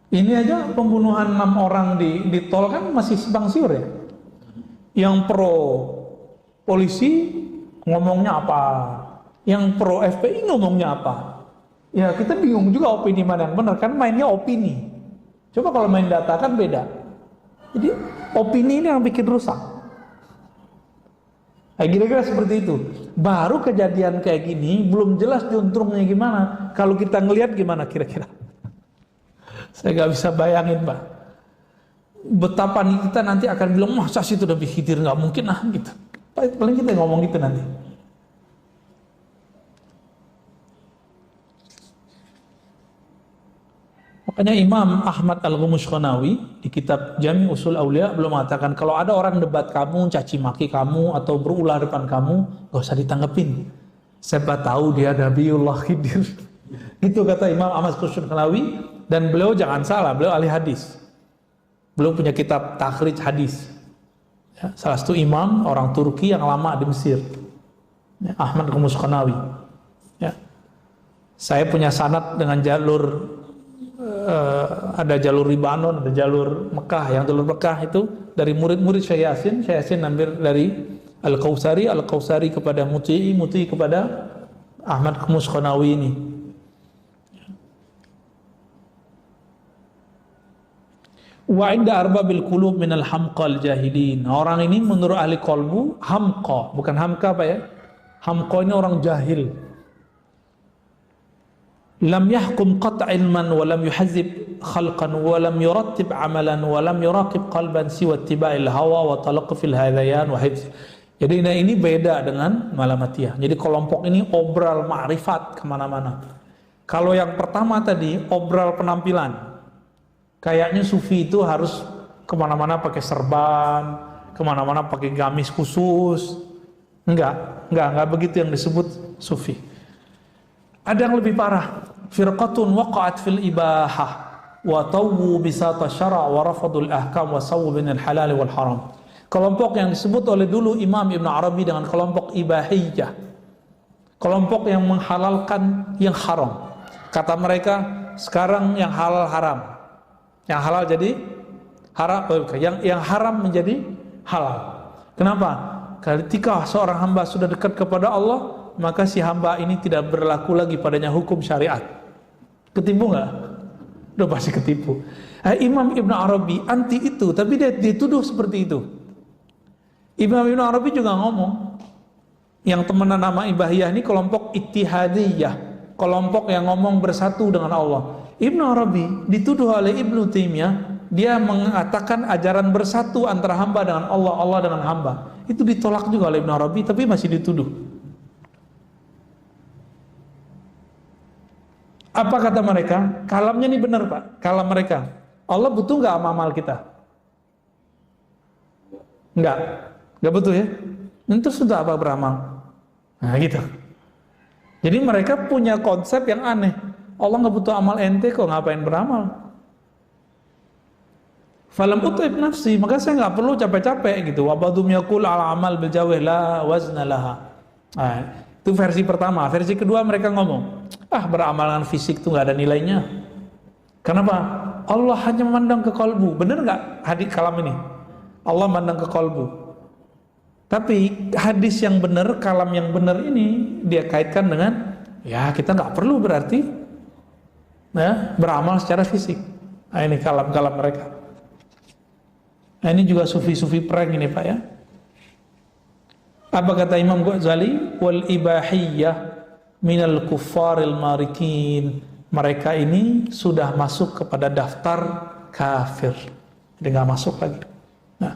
Ini aja pembunuhan 6 orang di tol kan masih simpang siur ya. Yang pro polisi ngomongnya apa? Yang pro FPI ngomongnya apa? Ya kita bingung juga opini mana yang benar, kan mainnya opini. Coba kalau main data kan beda. Jadi opini ini yang bikin rusak. Nah, kira-kira seperti itu. Baru kejadian kayak gini, belum jelas juntrungnya gimana. Kalau kita ngelihat gimana kira-kira? Saya nggak bisa bayangin Pak. betapa kita nanti akan bilang, masa sih itu Nabi Khidir, nggak mungkin lah gitu. Paling kita ngomong gitu nanti. Makanya Imam Ahmad Al-Ghumushqanawi di kitab Jami Usul Aulia belum mengatakan kalau ada orang debat kamu, caci maki kamu atau berulah depan kamu, gak usah ditanggepin. Siapa tahu dia Nabiullah Khidir. Gitu kata Imam Ahmad Al-Ghumushqanawi, dan beliau jangan salah, beliau ahli hadis. Beliau punya kitab takhrij hadis. Ya, salah satu imam orang Turki yang lama di Mesir. Ya, Ahmad Al-Ghumushqanawi. Ya. Saya punya sanad dengan jalur ada jalur Libanon, ada jalur Mekah. Yang jalur Mekah itu dari murid-murid Syekh Yasin ambil dari Al-Kausari kepada Muti'i kepada Ahmad Al-Ghumushqanawi ini. Wa inda arbabil qulub minal hamqal jahilin. Orang ini menurut ahli qalbu hamqa, bukan hamka apa ya? Hamqa ini orang jahil. Lam yahkum qat' ilman wa lam yuhazib khalqan wa lam yurattib amalan wa lam yuraqib qalban siwa ittiba'il hawa wa talaqqufil hadayan wa hifz. Jadi ini beda dengan Malamatiyah. Jadi kelompok ini obral ma'rifat kemana-mana. Kalau yang pertama tadi obral penampilan, kayaknya sufi itu harus kemana-mana pakai serban, kemana-mana pakai gamis khusus. Enggak begitu yang disebut sufi. Ada yang lebih parah, firqatun waqa'at fil ibahah wa tawwu bisata syara' wa rafadul ahkam wa sawwu binal halal wal haram. Kelompok yang disebut oleh dulu Imam Ibn Arabi dengan kelompok ibahiyah, kelompok yang menghalalkan yang haram. Kata mereka, sekarang yang halal haram, yang halal jadi haram, yang haram menjadi halal. Kenapa? Ketika seorang hamba sudah dekat kepada Allah, maka si hamba ini tidak berlaku lagi padanya hukum syariat. Ketipu nggak? Udah pasti ketipu. Imam Ibn Arabi anti itu, tapi dia dituduh seperti itu. Imam Ibn Arabi juga ngomong, yang temenan nama Ibahiyah ini kelompok ittihadiyah, kelompok yang ngomong bersatu dengan Allah. Ibn Arabi dituduh oleh Ibnu Taimiyah, dia mengatakan ajaran bersatu antara hamba dengan Allah, Allah dengan hamba. Itu ditolak juga oleh Ibn Arabi, tapi masih dituduh. Apa kata mereka? Kalamnya ini benar Pak, kalam mereka. Allah butuh nggak amal kita? Nggak butuh ya? Itu sudah apa beramal? Nah gitu. Jadi mereka punya konsep yang aneh. Allah nggak butuh amal ente kok, ngapain beramal? Falam utib nafsi, maka saya nggak perlu capek-capek gitu. Wabadum yakul ala amal bil jawih la wazna laha. Nah, itu versi pertama. Versi kedua mereka ngomong, beramalan fisik itu nggak ada nilainya. Kenapa? Allah hanya memandang ke kalbu. Benar nggak hadis kalam ini? Allah memandang ke kalbu. Tapi hadis yang benar, kalam yang benar ini dia kaitkan dengan ya kita nggak perlu berarti ya, beramal secara fisik. Nah ini kalam-kalam mereka. Nah ini juga sufi-sufi prank ini Pak ya. Apa kata Imam Ghazali? Wal ibahiyah minal kuffaril marikin. Mereka ini sudah masuk kepada daftar kafir. Jadi nggak masuk lagi. Nah,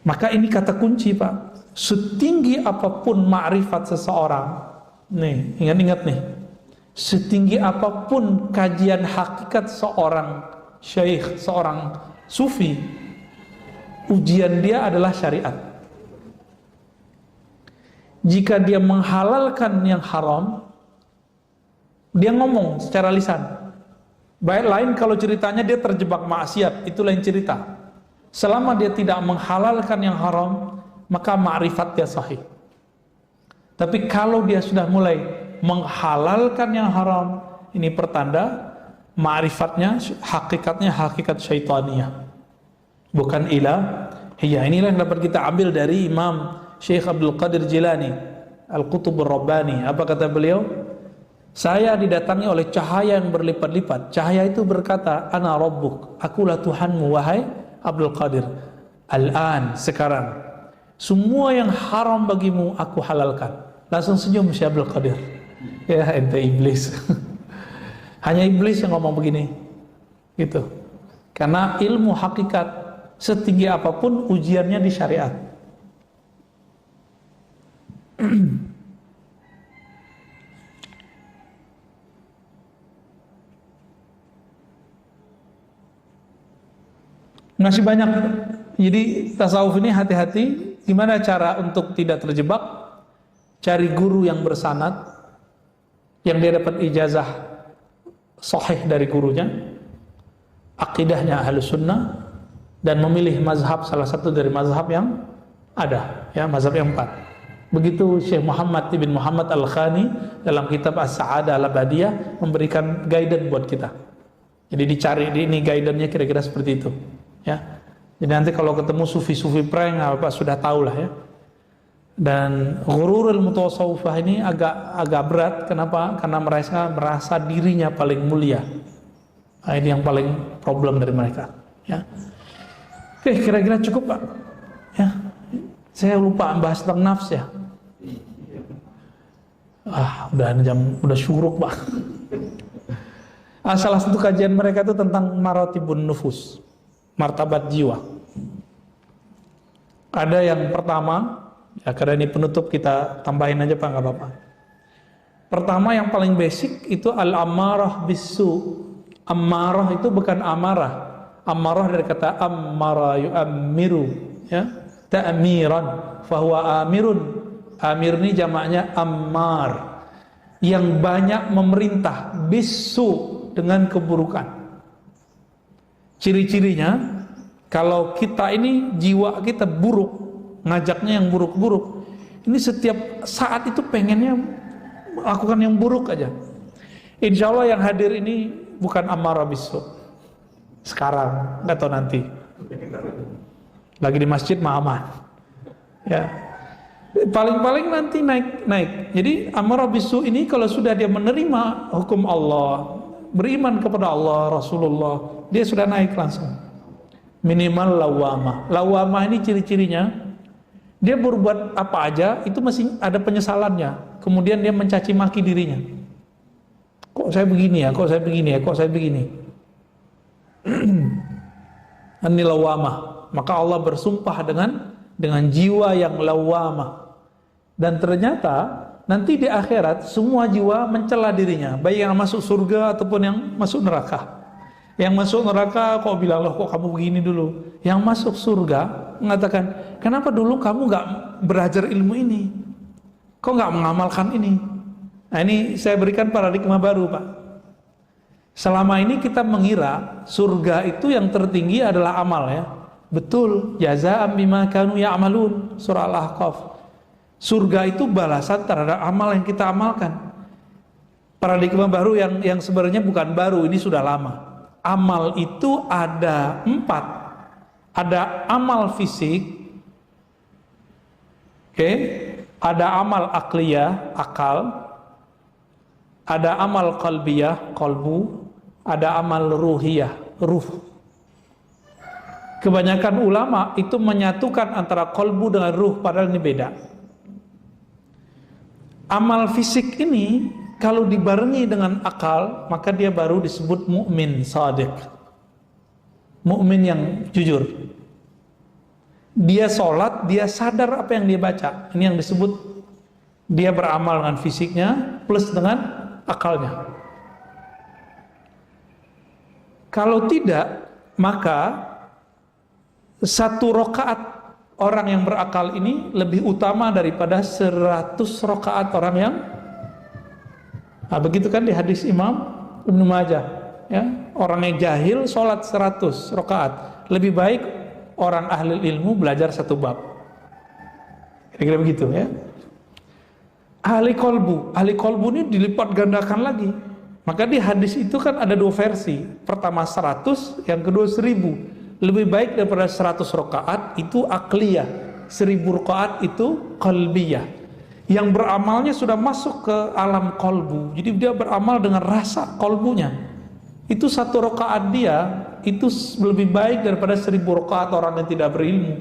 maka ini kata kunci Pak. Setinggi apapun ma'rifat seseorang, nih ingat-ingat nih, setinggi apapun kajian hakikat seorang syekh, seorang sufi, ujian dia adalah syariat. Jika dia menghalalkan yang haram, dia ngomong secara lisan. Baik lain kalau ceritanya dia terjebak maksiat, itu lain cerita. Selama dia tidak menghalalkan yang haram, maka ma'rifat dia sahih. Tapi kalau dia sudah mulai menghalalkan yang haram, ini pertanda ma'rifatnya, hakikatnya hakikat syaitaniyah, bukan ilahiyah. Inilah yang dapat kita ambil dari Imam Syekh Abdul Qadir Jilani Al-Qutubur Rabbani. Apa kata beliau? Saya didatangi oleh cahaya yang berlipat-lipat. Cahaya itu berkata, Ana Rabbuk, akulah Tuhanmu wahai Abdul Qadir. Al-an, sekarang, semua yang haram bagimu aku halalkan. Langsung senyum si Abdul Qadir. Ya ente iblis. Hanya iblis yang ngomong begini. Gitu. Karena ilmu hakikat setinggi apapun ujiannya di syariat. Masih banyak. Jadi tasawuf ini hati-hati. Gimana cara untuk tidak terjebak? Cari guru yang bersanad, yang dia dapat ijazah sahih dari gurunya, akidahnya Ahlus Sunnah, dan memilih mazhab salah satu dari mazhab yang ada, ya, mazhab yang 4. Begitu Syekh Muhammad ibn Muhammad Al-Khani dalam kitab As-Sa'adah Al-Abadiyah memberikan guidance buat kita. Jadi dicari ini guidance-nya kira-kira seperti itu, ya. Jadi nanti kalau ketemu sufi-sufi prank apa sudah tahu lah, ya. Dan ghururul mutasawwifah ini agak berat. Kenapa? Karena mereka merasa dirinya paling mulia. Nah, ini yang paling problem dari mereka, ya. Oke, kira-kira cukup, Pak, ya. Saya lupa bahas tentang nafs, ya. Udah syuruk, Pak. Salah satu kajian mereka itu tentang maratibun nufus, martabat jiwa. Ada yang pertama, ya, karena ini penutup kita tambahin aja, Pak, nggak apa-apa. Pertama yang paling basic itu al-ammarah bisu. Ammarah itu bukan amarah. Ammarah dari kata ammara yu'ammiru, ya, ta'miran, fahuwa amirun. Amir ini jamaknya ammar, yang banyak memerintah, bisu, dengan keburukan. Ciri-cirinya, kalau kita ini jiwa kita buruk, ngajaknya yang buruk-buruk, ini setiap saat itu pengennya melakukan yang buruk aja. Insya Allah yang hadir ini bukan amarah bisu. Sekarang, nggak tahu nanti. Lagi di masjid mah aman, ya. Paling-paling nanti naik. Jadi amarah bisu ini kalau sudah dia menerima hukum Allah, beriman kepada Allah, Rasulullah, dia sudah naik langsung. Minimal lawamah. Lawamah ini ciri-cirinya, dia berbuat apa aja itu masih ada penyesalannya. Kemudian dia mencaci maki dirinya. Kok saya begini ya? Kok saya begini ya? Kok saya begini? Ini lawamah. Maka Allah bersumpah dengan jiwa yang lawamah. Dan ternyata nanti di akhirat semua jiwa mencela dirinya, baik yang masuk surga ataupun yang masuk neraka. Yang masuk neraka kok bilang, loh kok kamu begini dulu. Yang masuk surga mengatakan, kenapa dulu kamu gak belajar ilmu ini? Kok gak mengamalkan ini? Nah, ini saya berikan paradigma baru, Pak. Selama ini kita mengira surga itu yang tertinggi adalah amal, ya. Betul, jazaa'an bima kanu ya'malun, surah Al-Ahqaf. Surga itu balasan terhadap amal yang kita amalkan. Paradigma baru yang sebenarnya bukan baru, ini sudah lama. Amal itu ada 4. Ada amal fisik, oke, ada amal akliyah, akal, ada amal qalbiyah, qalbu, ada amal ruhiyah, ruh. Kebanyakan ulama itu menyatukan antara qalbu dengan ruh, padahal ini beda. Amal fisik ini kalau dibarengi dengan akal, maka dia baru disebut mukmin shadiq. Mukmin yang jujur. Dia sholat, dia sadar apa yang dia baca. Ini yang disebut dia beramal dengan fisiknya plus dengan akalnya. Kalau tidak, maka 1 rakaat orang yang berakal ini lebih utama daripada 100 rakaat orang yang, nah, begitu kan di hadis Imam Ibnu Majah, ya, orang yang jahil sholat 100 rakaat lebih baik orang ahli ilmu belajar 1 bab. Kira-kira begitu, ya. Ahli kolbu ini dilipat gandakan lagi. Maka di hadis itu kan ada 2 versi. Pertama 100, yang kedua 1000. Lebih baik daripada 100 rakaat itu akliyah, 1000 rakaat itu qalbiyah. Yang beramalnya sudah masuk ke alam kolbu, jadi dia beramal dengan rasa kolbunya. Itu 1 rakaat dia itu lebih baik daripada 1000 rakaat orang yang tidak berilmu.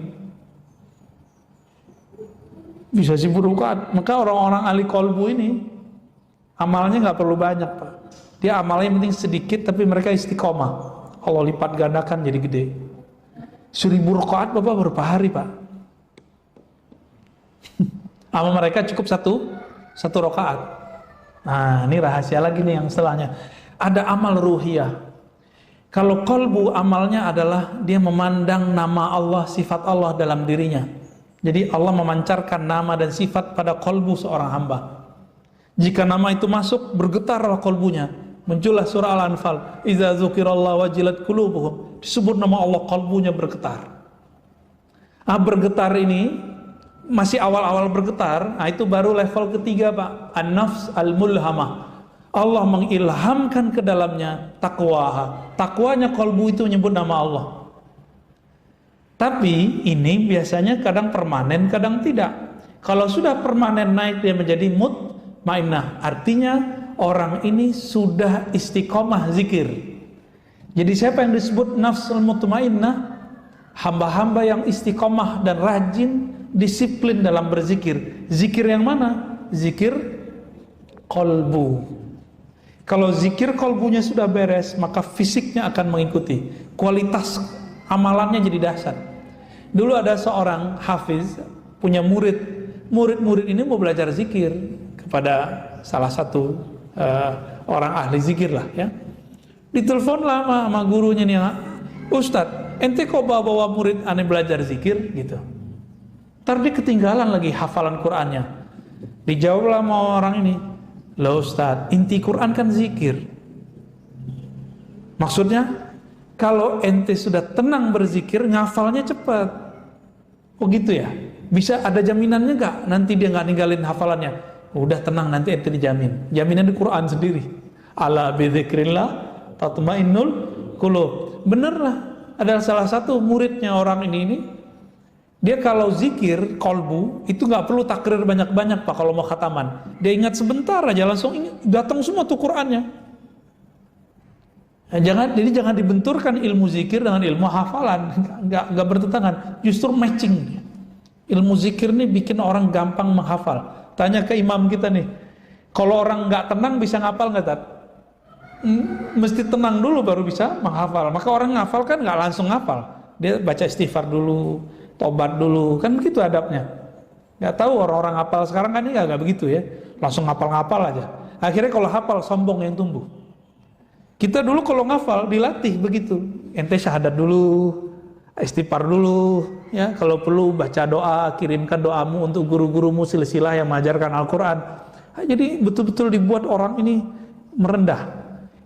Bisa 1000 rakaat. Maka orang-orang ahli kolbu ini amalnya nggak perlu banyak, Pak. Dia amalnya penting sedikit, tapi mereka istiqomah. Allah lipat gandakan jadi gede. 1000 rakaat Bapak berapa hari Pak? Sama mereka cukup satu rakaat. Nah ini rahasia lagi nih yang setelahnya. Ada amal ruhiyah. Kalau qalbu amalnya adalah dia memandang nama Allah, sifat Allah dalam dirinya. Jadi Allah memancarkan nama dan sifat pada qalbu seorang hamba. Jika nama itu masuk, bergetarlah qalbunya. Muncullah surah Al-Anfal, "Idza dzukirallahu wajilat qulubuhum." Disebut nama Allah, qalbunya bergetar. Bergetar ini masih awal-awal bergetar. Itu baru level ketiga Pak, an-nafs al-mulhamah. Allah mengilhamkan ke dalamnya takwa. Takwanya qalbu itu menyebut nama Allah. Tapi ini biasanya kadang permanen, kadang tidak. Kalau sudah permanen naik dia menjadi mutmainnah. Artinya orang ini sudah istiqomah zikir. Jadi siapa yang disebut nafsul mutmainnah? Hamba-hamba yang istiqomah dan rajin, disiplin dalam berzikir. Zikir yang mana? Zikir qalbu. Kalau zikir qalbunya sudah beres, maka fisiknya akan mengikuti. Kualitas amalannya jadi dahsyat. Dulu ada seorang hafiz punya murid. Murid-murid ini mau belajar zikir kepada salah satu orang ahli zikir lah ya. Ditelepon lama sama gurunya nih, "Ustadz, ente kok bawa murid aneh belajar zikir?" gitu. Ntar dia ketinggalan lagi hafalan Qur'annya. Dijawablah sama orang ini, "Loh Ustadz, inti Quran kan zikir." Maksudnya kalau ente sudah tenang berzikir, ngafalnya cepat. Oh gitu ya? Bisa ada jaminannya gak? Nanti dia gak ninggalin hafalannya. Udah tenang, nanti ente dijamin. Jaminan di Quran sendiri. Ala bidzikrillah tatmainnul qulub. Bener lah. Ada salah satu muridnya orang ini. Dia kalau zikir kolbu itu nggak perlu takrir banyak-banyak Pak kalau mau khataman. Dia ingat sebentar aja langsung ingat, datang semua tuh Qur'annya. Jadi jangan dibenturkan ilmu zikir dengan ilmu hafalan, nggak bertentangan, justru matching. Ilmu zikir nih bikin orang gampang menghafal. Tanya ke imam kita nih, kalau orang nggak tenang bisa ngapal nggak Tat? Mesti tenang dulu baru bisa menghafal. Maka orang ngafal kan nggak langsung ngafal, dia baca istighfar dulu. Tobat dulu, kan begitu adabnya. Gak tahu orang-orang hafal sekarang kan ini gak begitu ya, langsung ngapal-ngapal aja. Akhirnya kalau hafal sombong yang tumbuh. Kita dulu kalau ngafal dilatih begitu. Ente syahadat dulu, istighfar dulu, ya. Kalau perlu baca doa, kirimkan doamu untuk guru-gurumu silsilah yang mengajarkan Al-Quran. Jadi betul-betul dibuat orang ini merendah.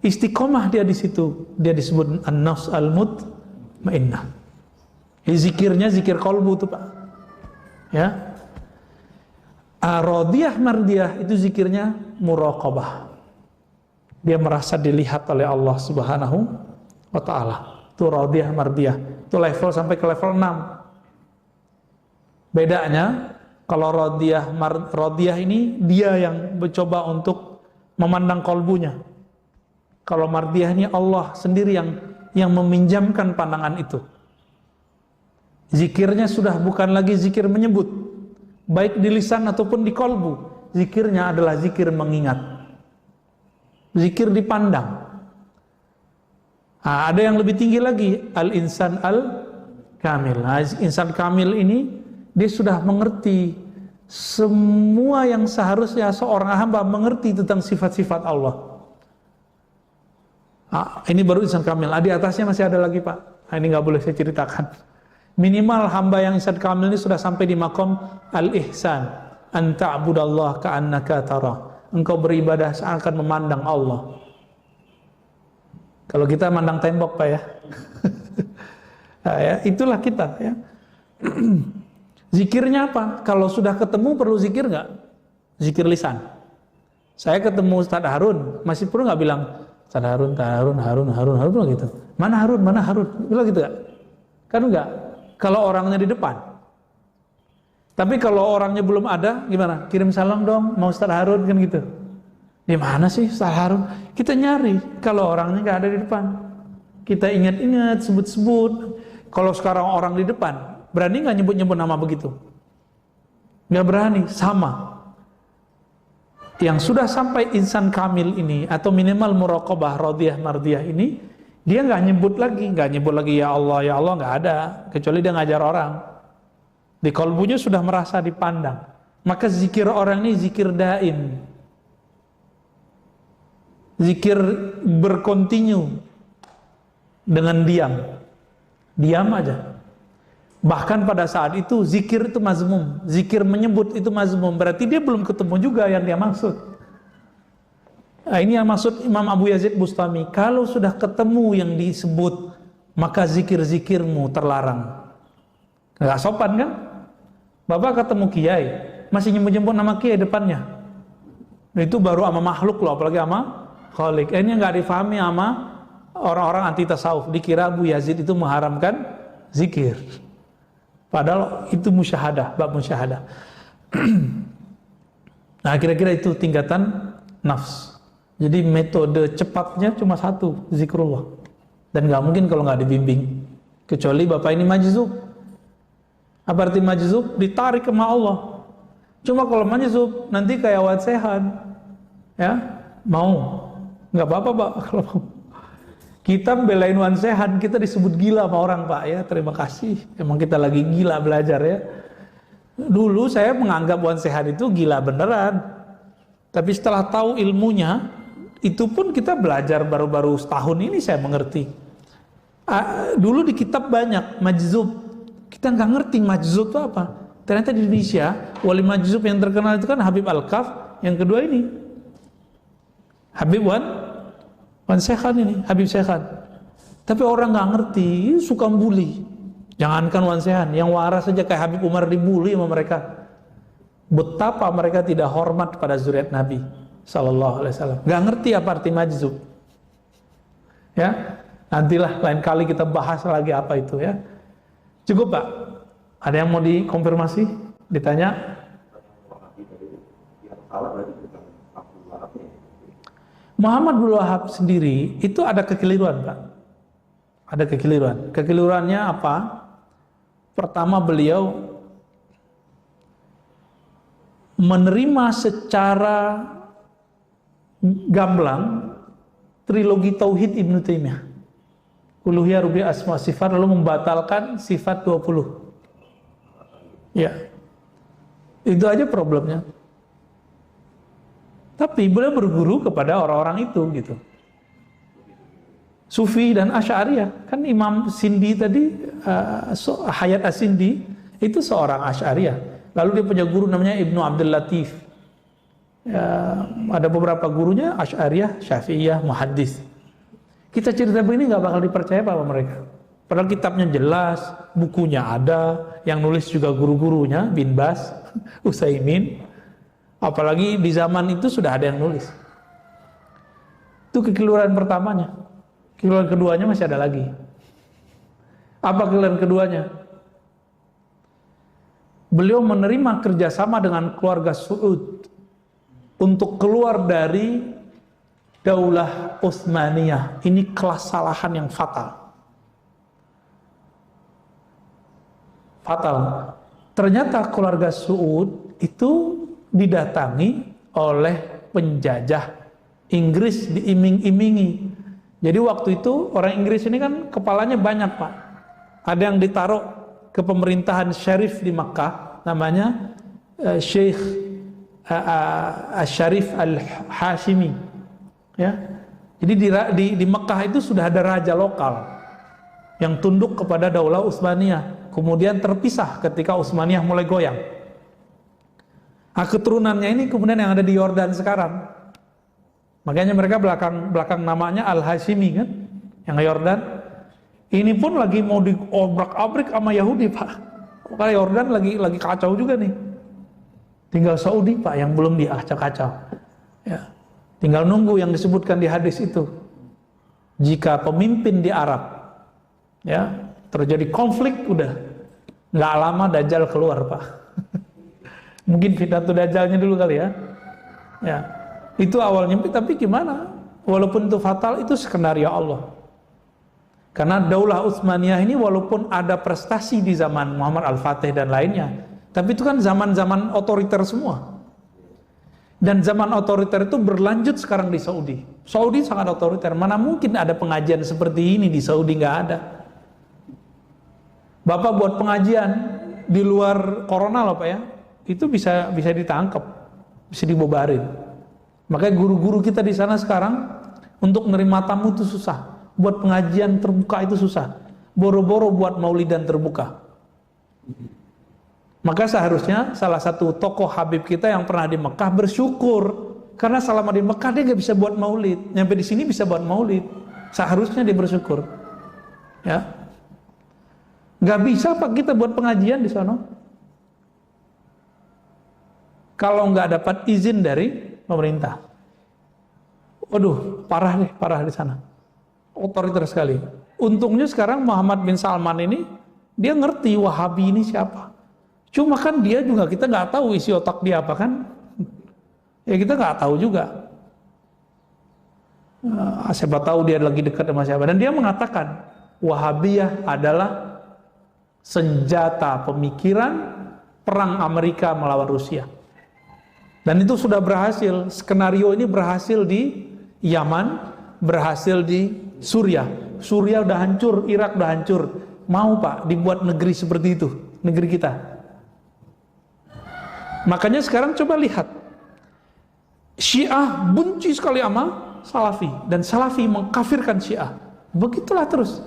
Istiqomah dia di situ. Dia disebut an-nafs al-mutmainnah. Zikirnya zikir qalbu tuh Pak. Ya. Radiyah mardiyah itu zikirnya muraqabah. Dia merasa dilihat oleh Allah Subhanahu wa taala. Itu radiyah mardiyah. Itu level sampai ke level 6. Bedanya kalau radiyah ini dia yang mencoba untuk memandang qalbunya. Kalau mardiyah ini Allah sendiri yang meminjamkan pandangan itu. Zikirnya sudah bukan lagi zikir menyebut, baik di lisan ataupun di kolbu. Zikirnya adalah zikir mengingat, zikir dipandang. Ada yang lebih tinggi lagi, al-insan al-kamil. Insan kamil ini dia sudah mengerti semua yang seharusnya seorang hamba mengerti tentang sifat-sifat Allah. Ini baru insan kamil. Di atasnya masih ada lagi Pak. Ini nggak boleh saya ceritakan. Minimal hamba yang insan kamil ini sudah sampai di makom al-ihsan. An ta'budallah ka'annaka tarah. Engkau beribadah seakan memandang Allah. Kalau kita mandang tembok Pak ya. Ya itulah kita ya. Zikirnya apa? Kalau sudah ketemu perlu zikir nggak? Zikir lisan. Saya ketemu Ustaz Harun, masih perlu nggak bilang Ustaz Harun gitu. Mana Harun? Bilang gitu nggak? Kan enggak. Kalau orangnya di depan. Tapi kalau orangnya belum ada, gimana? Kirim salam dong, mau Ustaz Harun kan gitu. Di mana sih Ustaz Harun? Kita nyari. Kalau orangnya nggak ada di depan, kita ingat-ingat, sebut-sebut. Kalau sekarang orang di depan, berani nggak nyebut-nyebut nama begitu? Nggak berani. Sama. Yang sudah sampai insan kamil ini atau minimal muraqabah radiyah mardiyah ini, Dia nggak nyebut lagi ya Allah, nggak ada, kecuali dia ngajar orang. Di kalbunya sudah merasa dipandang. Maka zikir orang ini zikir daim, zikir berkontinu dengan diam aja. Bahkan pada saat itu zikir itu mazmum, zikir menyebut itu mazmum, berarti dia belum ketemu juga yang dia maksud. Nah, ini yang maksud Imam Abu Yazid Bustami, kalau sudah ketemu yang disebut, maka zikir-zikirmu terlarang. Nggak sopan kan? Bapak ketemu kiai, masih nyebut-nyebut nama kiai depannya. Itu baru sama makhluk loh, apalagi sama khalik. Ini nggak difahami sama orang-orang anti tasawuf. Dikira Abu Yazid itu mengharamkan zikir. Padahal itu musyahadah, bab musyahadah. Nah, kira-kira itu tingkatan nafs. Jadi metode cepatnya cuma satu, zikrullah. Dan nggak mungkin kalau nggak dibimbing. Kecuali bapak ini majzub. Apa arti majzub? Ditarik ke Allah. Cuma kalau majzub nanti kayak wadsehan, ya mau nggak apa-apa pak kalau mau. Kita belain wadsehan, kita disebut gila sama orang pak ya. Terima kasih. Emang kita lagi gila belajar ya. Dulu saya menganggap wadsehan itu gila beneran. Tapi setelah tahu ilmunya, itu pun kita belajar baru-baru setahun ini saya mengerti. Dulu di kitab banyak majzub. Kita nggak ngerti majzub itu apa. Ternyata di Indonesia wali majzub yang terkenal itu kan Habib Al-Kaf. Yang kedua ini Habib Wan Sekhan ini, Habib Sekhan. Tapi orang nggak ngerti, suka bully. Jangankan Wan Sekhan, yang waras saja kayak Habib Umar dibully sama mereka. Betapa mereka tidak hormat pada zuriat Nabi Sallallahu Alaihi Wasallam. Nggak ngerti apa arti majzub. Ya, nantilah lain kali kita bahas lagi apa itu ya. Cukup Pak? Ada yang mau dikonfirmasi? Ditanya? Muhammad bin Wahab sendiri itu ada kekeliruan Pak. Ada kekeliruan. Kekeliruannya apa? Pertama, beliau menerima secara gamblang trilogi Tauhid Ibnu Taimiyah. Uluhiyah, Rububiyah, Asma, Sifat, lalu membatalkan sifat 20. Ya. Itu aja problemnya. Tapi beliau berguru kepada orang-orang itu gitu. Sufi dan Asy'ariyah. Kan Imam Sindi tadi, Hayat As-Sindi itu seorang Asy'ariyah. Lalu dia punya guru namanya Ibnu Abdul Latif. Ya, ada beberapa gurunya Asy'ariyah, Syafi'iyah, Muhaddis. Kita cerita begini nggak bakal dipercaya sama mereka. Padahal kitabnya jelas, bukunya ada, yang nulis juga guru-gurunya, Bin Bas, Utsaimin. Apalagi di zaman itu sudah ada yang nulis. Itu kekeliruan pertamanya. Kekeliruan keduanya masih ada lagi. Apa kekeliruan keduanya? Beliau menerima kerjasama dengan keluarga Saud untuk keluar dari Daulah Utsmaniyah. Ini kesalahan yang fatal. Fatal. Ternyata keluarga Saud itu didatangi oleh penjajah Inggris, diiming-imingi. Jadi waktu itu orang Inggris ini kan kepalanya banyak Pak. Ada yang ditaruh ke pemerintahan syarif di Makkah, namanya Syekh Syarif Al-Hashimi. Ya, jadi di Mekah itu sudah ada raja lokal yang tunduk kepada Daulah Utsmaniyah. Kemudian terpisah ketika Utsmaniyah mulai goyang. Nah, keturunannya ini kemudian yang ada di Yordan sekarang. Makanya mereka belakang namanya Al-Hashimi kan, yang Yordan. Ini pun lagi mau diobrak-abrik sama Yahudi Pak. Karena Yordan lagi kacau juga nih. Tinggal Saudi Pak yang belum diacak-acak. Ya. Tinggal nunggu yang disebutkan di hadis itu. Jika pemimpin di Arab ya terjadi konflik, udah nggak lama Dajjal keluar Pak. Mungkin fitnatu Dajjalnya dulu kali ya. Ya, itu awalnya. Tapi gimana? Walaupun itu fatal, itu skenario Allah. Karena Daulah Utsmaniyah ini walaupun ada prestasi di zaman Muhammad Al-Fatih dan lainnya, tapi itu kan zaman-zaman otoriter semua. Dan zaman otoriter itu berlanjut sekarang di Saudi. Saudi sangat otoriter. Mana mungkin ada pengajian seperti ini di Saudi, nggak ada. Bapak buat pengajian di luar corona loh Pak ya, itu bisa ditangkap, bisa dibubarin. Makanya guru-guru kita di sana sekarang untuk menerima tamu itu susah. Buat pengajian terbuka itu susah. Boro-boro buat maulidan terbuka. Maka seharusnya salah satu tokoh Habib kita yang pernah di Mekah bersyukur karena selama di Mekah dia nggak bisa buat maulid, nyampe di sini bisa buat maulid. Seharusnya dia bersyukur, ya. Nggak bisa Pak kita buat pengajian di sana kalau nggak dapat izin dari pemerintah. Waduh, parah di sana, otoriter sekali. Untungnya sekarang Muhammad bin Salman ini dia ngerti Wahabi ini siapa. Cuma kan dia juga kita nggak tahu isi otak dia apa kan? Ya kita nggak tahu juga. Siapa tahu dia lagi dekat sama siapa. Dan dia mengatakan Wahabiyah adalah senjata pemikiran perang Amerika melawan Rusia. Dan itu sudah berhasil. Skenario ini berhasil di Yaman, berhasil di Suriah. Suriah udah hancur, Irak udah hancur. Mau Pak dibuat negeri seperti itu, negeri kita. Makanya sekarang coba lihat, Syiah benci sekali sama Salafi, dan Salafi mengkafirkan Syiah. Begitulah terus.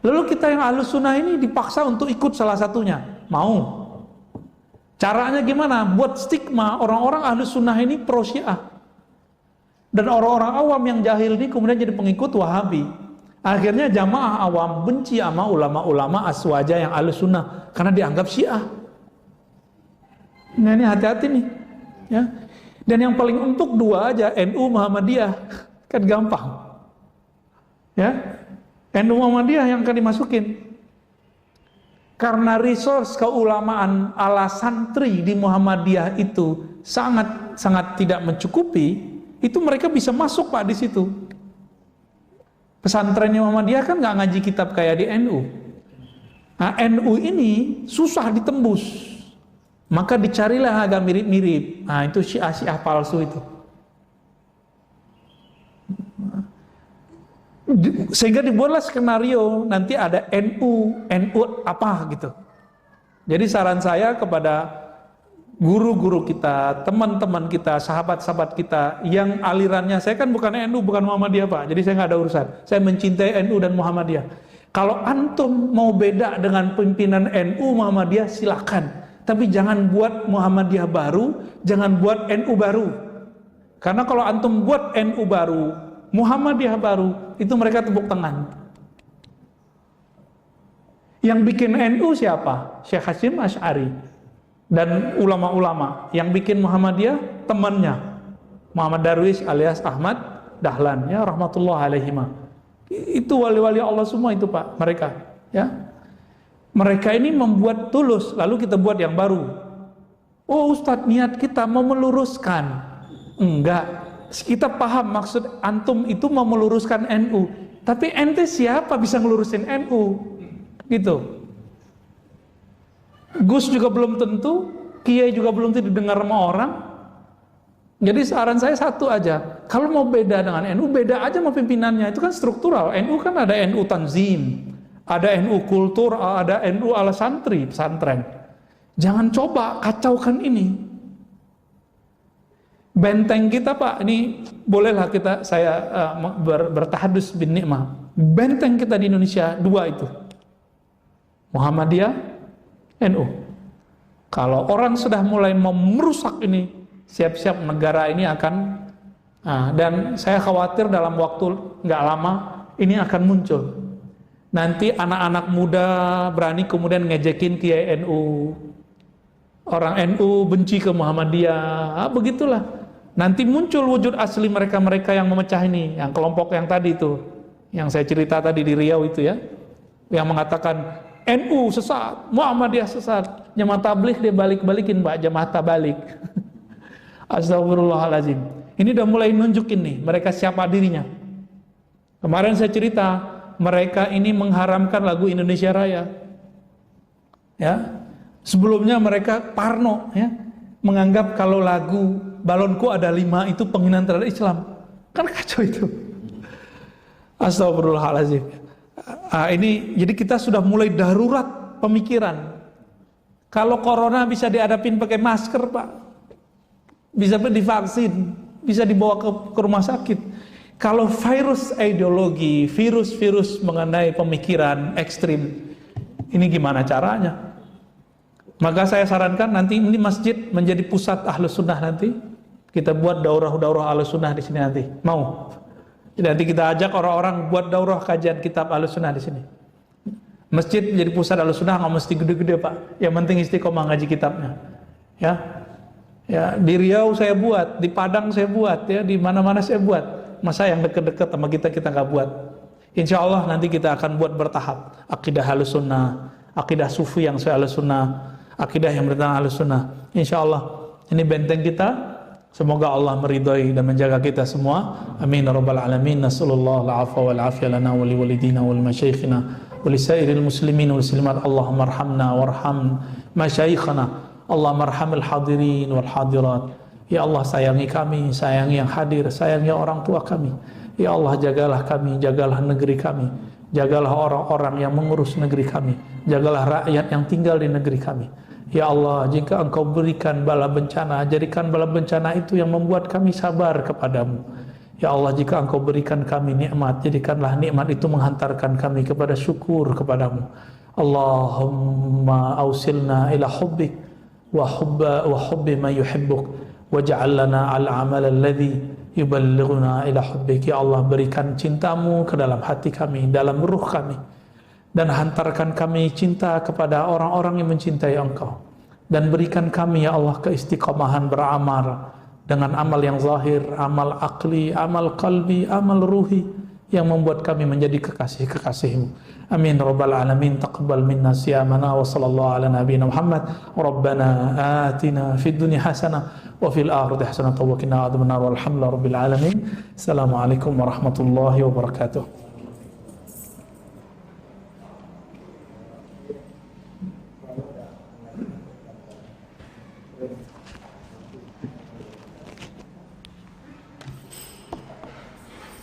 Lalu kita yang Ahlus Sunnah ini dipaksa untuk ikut salah satunya. Mau? Caranya gimana? Buat stigma orang-orang Ahlus Sunnah ini pro Syiah. Dan orang-orang awam yang jahil ini kemudian jadi pengikut Wahabi. Akhirnya jamaah awam benci sama ulama-ulama aswaja yang Ahlus Sunnah karena dianggap Syiah. Nah ini hati-hati nih, ya. Dan yang paling empuk dua aja, NU Muhammadiyah, kan gampang, ya. NU Muhammadiyah yang akan dimasukin, karena resource keulamaan ala santri di Muhammadiyah itu sangat tidak mencukupi, itu mereka bisa masuk Pak di situ. Pesantrennya Muhammadiyah kan nggak ngaji kitab kayak di NU. Nah NU ini susah ditembus. Maka dicarilah agak mirip-mirip. Nah itu Syiah palsu itu. Sehingga dibuatlah skenario nanti ada NU apa gitu. Jadi saran saya kepada guru-guru kita, teman-teman kita, sahabat-sahabat kita yang alirannya, saya kan bukan NU, bukan Muhammadiyah Pak. Jadi saya nggak ada urusan. Saya mencintai NU dan Muhammadiyah. Kalau antum mau beda dengan pimpinan NU Muhammadiyah silakan. Tapi jangan buat Muhammadiyah baru, jangan buat NU baru. Karena kalau antum buat NU baru, Muhammadiyah baru, itu mereka tepuk tangan. Yang bikin NU siapa? Syekh Hasyim Asy'ari dan ulama-ulama. Yang bikin Muhammadiyah temannya Muhammad Darwish alias Ahmad Dahlan, ya rahmatullah alaihima. Itu wali-wali Allah semua itu Pak, mereka, ya. Mereka ini membuat tulus, lalu kita buat yang baru. Oh Ustadz, niat kita mau meluruskan. Enggak, kita paham maksud antum itu mau meluruskan NU. Tapi ente siapa bisa ngelurusin NU? Gitu. Gus juga belum tentu, Kiai juga belum tentu didengar sama orang. Jadi saran saya satu aja, kalau mau beda dengan NU, beda aja sama pimpinannya. Itu kan struktural. NU kan ada NU Tanzim, ada NU kultur, ada NU ala santri, pesantren. Jangan coba kacaukan ini. Benteng kita Pak, ini bolehlah saya bertahadus bin nikmah. Benteng kita di Indonesia dua itu, Muhammadiyah, NU. Kalau orang sudah mulai merusak ini, siap-siap negara ini akan, dan saya khawatir dalam waktu nggak lama ini akan muncul. Nanti anak-anak muda berani kemudian ngejekin Kiai NU. Orang NU benci ke Muhammadiyah. Begitulah. Nanti muncul wujud asli mereka-mereka yang memecah ini. Yang kelompok yang tadi itu. Yang saya cerita tadi di Riau itu ya. Yang mengatakan NU sesat, Muhammadiyah sesat. Jamaah tabligh dia balik-balikin Pak, jamaah tabalik. Astagfirullahaladzim. Ini udah mulai nunjukin nih mereka siapa dirinya. Kemarin saya cerita, mereka ini mengharamkan lagu Indonesia Raya, ya. Sebelumnya mereka parno, ya, menganggap kalau lagu balonku ada 5 itu penghinaan terhadap Islam. Kan kacau itu. Astagfirullahaladzim. Ini jadi kita sudah mulai darurat pemikiran. Kalau corona bisa dihadapin pakai masker, Pak, bisa divaksin, bisa dibawa ke rumah sakit. Kalau virus ideologi, virus mengenai pemikiran ekstrim, ini gimana caranya? Maka saya sarankan nanti ini masjid menjadi pusat Ahlus Sunnah nanti. Kita buat daurah Ahlus Sunnah di sini nanti. Mau? Nanti kita ajak orang-orang buat daurah kajian kitab Ahlus Sunnah di sini. Masjid menjadi pusat Ahlus Sunnah, nggak mesti gede-gede, Pak. Yang penting istiqomah ngaji kitabnya. Ya, di Riau saya buat, di Padang saya buat, ya, di mana-mana saya buat. Masa yang deket-deket sama kita nggak buat? Insya Allah nanti kita akan buat bertahap. Akidah Ahlus Sunnah, akidah Sufi yang saya Ahlus Sunnah, akidah yang bertentangan Ahlus Sunnah. Insya Allah ini benteng kita. Semoga Allah meridhai dan menjaga kita semua. Amin ya rabbal alamin. Nasallallahu al-afwa wal afiyah lana wa li walidina wal masyayikhina wa li sairil muslimin wal muslimat. Allahumma arhamna warham masyayikhana. Allahumma arhamil hadirin wal hadirat. Ya Allah, sayangi kami, sayangi yang hadir, sayangi orang tua kami. Ya Allah, jagalah kami, jagalah negeri kami, jagalah orang-orang yang mengurus negeri kami, jagalah rakyat yang tinggal di negeri kami. Ya Allah, jika Engkau berikan bala bencana, jadikan bala bencana itu yang membuat kami sabar kepadamu. Ya Allah, jika Engkau berikan kami nikmat, jadikanlah nikmat itu menghantarkan kami kepada syukur kepadamu. Allahumma ausilna ila hubbik wa hubbi ma yuhibbuk waj'al lana al-amal alladhi yuballighuna ila hubbik. Ya Allah, berikan cintamu ke dalam hati kami, dalam ruh kami, dan hantarkan kami cinta kepada orang-orang yang mencintai Engkau. Dan berikan kami, ya Allah, keistiqomahan beramal dengan amal yang zahir, amal akli, amal qalbi, amal ruhi, yang membuat kami menjadi kekasih-kekasih-Mu. Amin rabbal alamin. Taqabbal minna siyamana wa sallallahu ala nabiyyina Muhammad. Rabbana atina fid dunya hasanah wa fil akhirati hasanah wa qina adzabannar. Walhamdulillahi rabbil alamin. Assalamualaikum warahmatullahi wabarakatuh.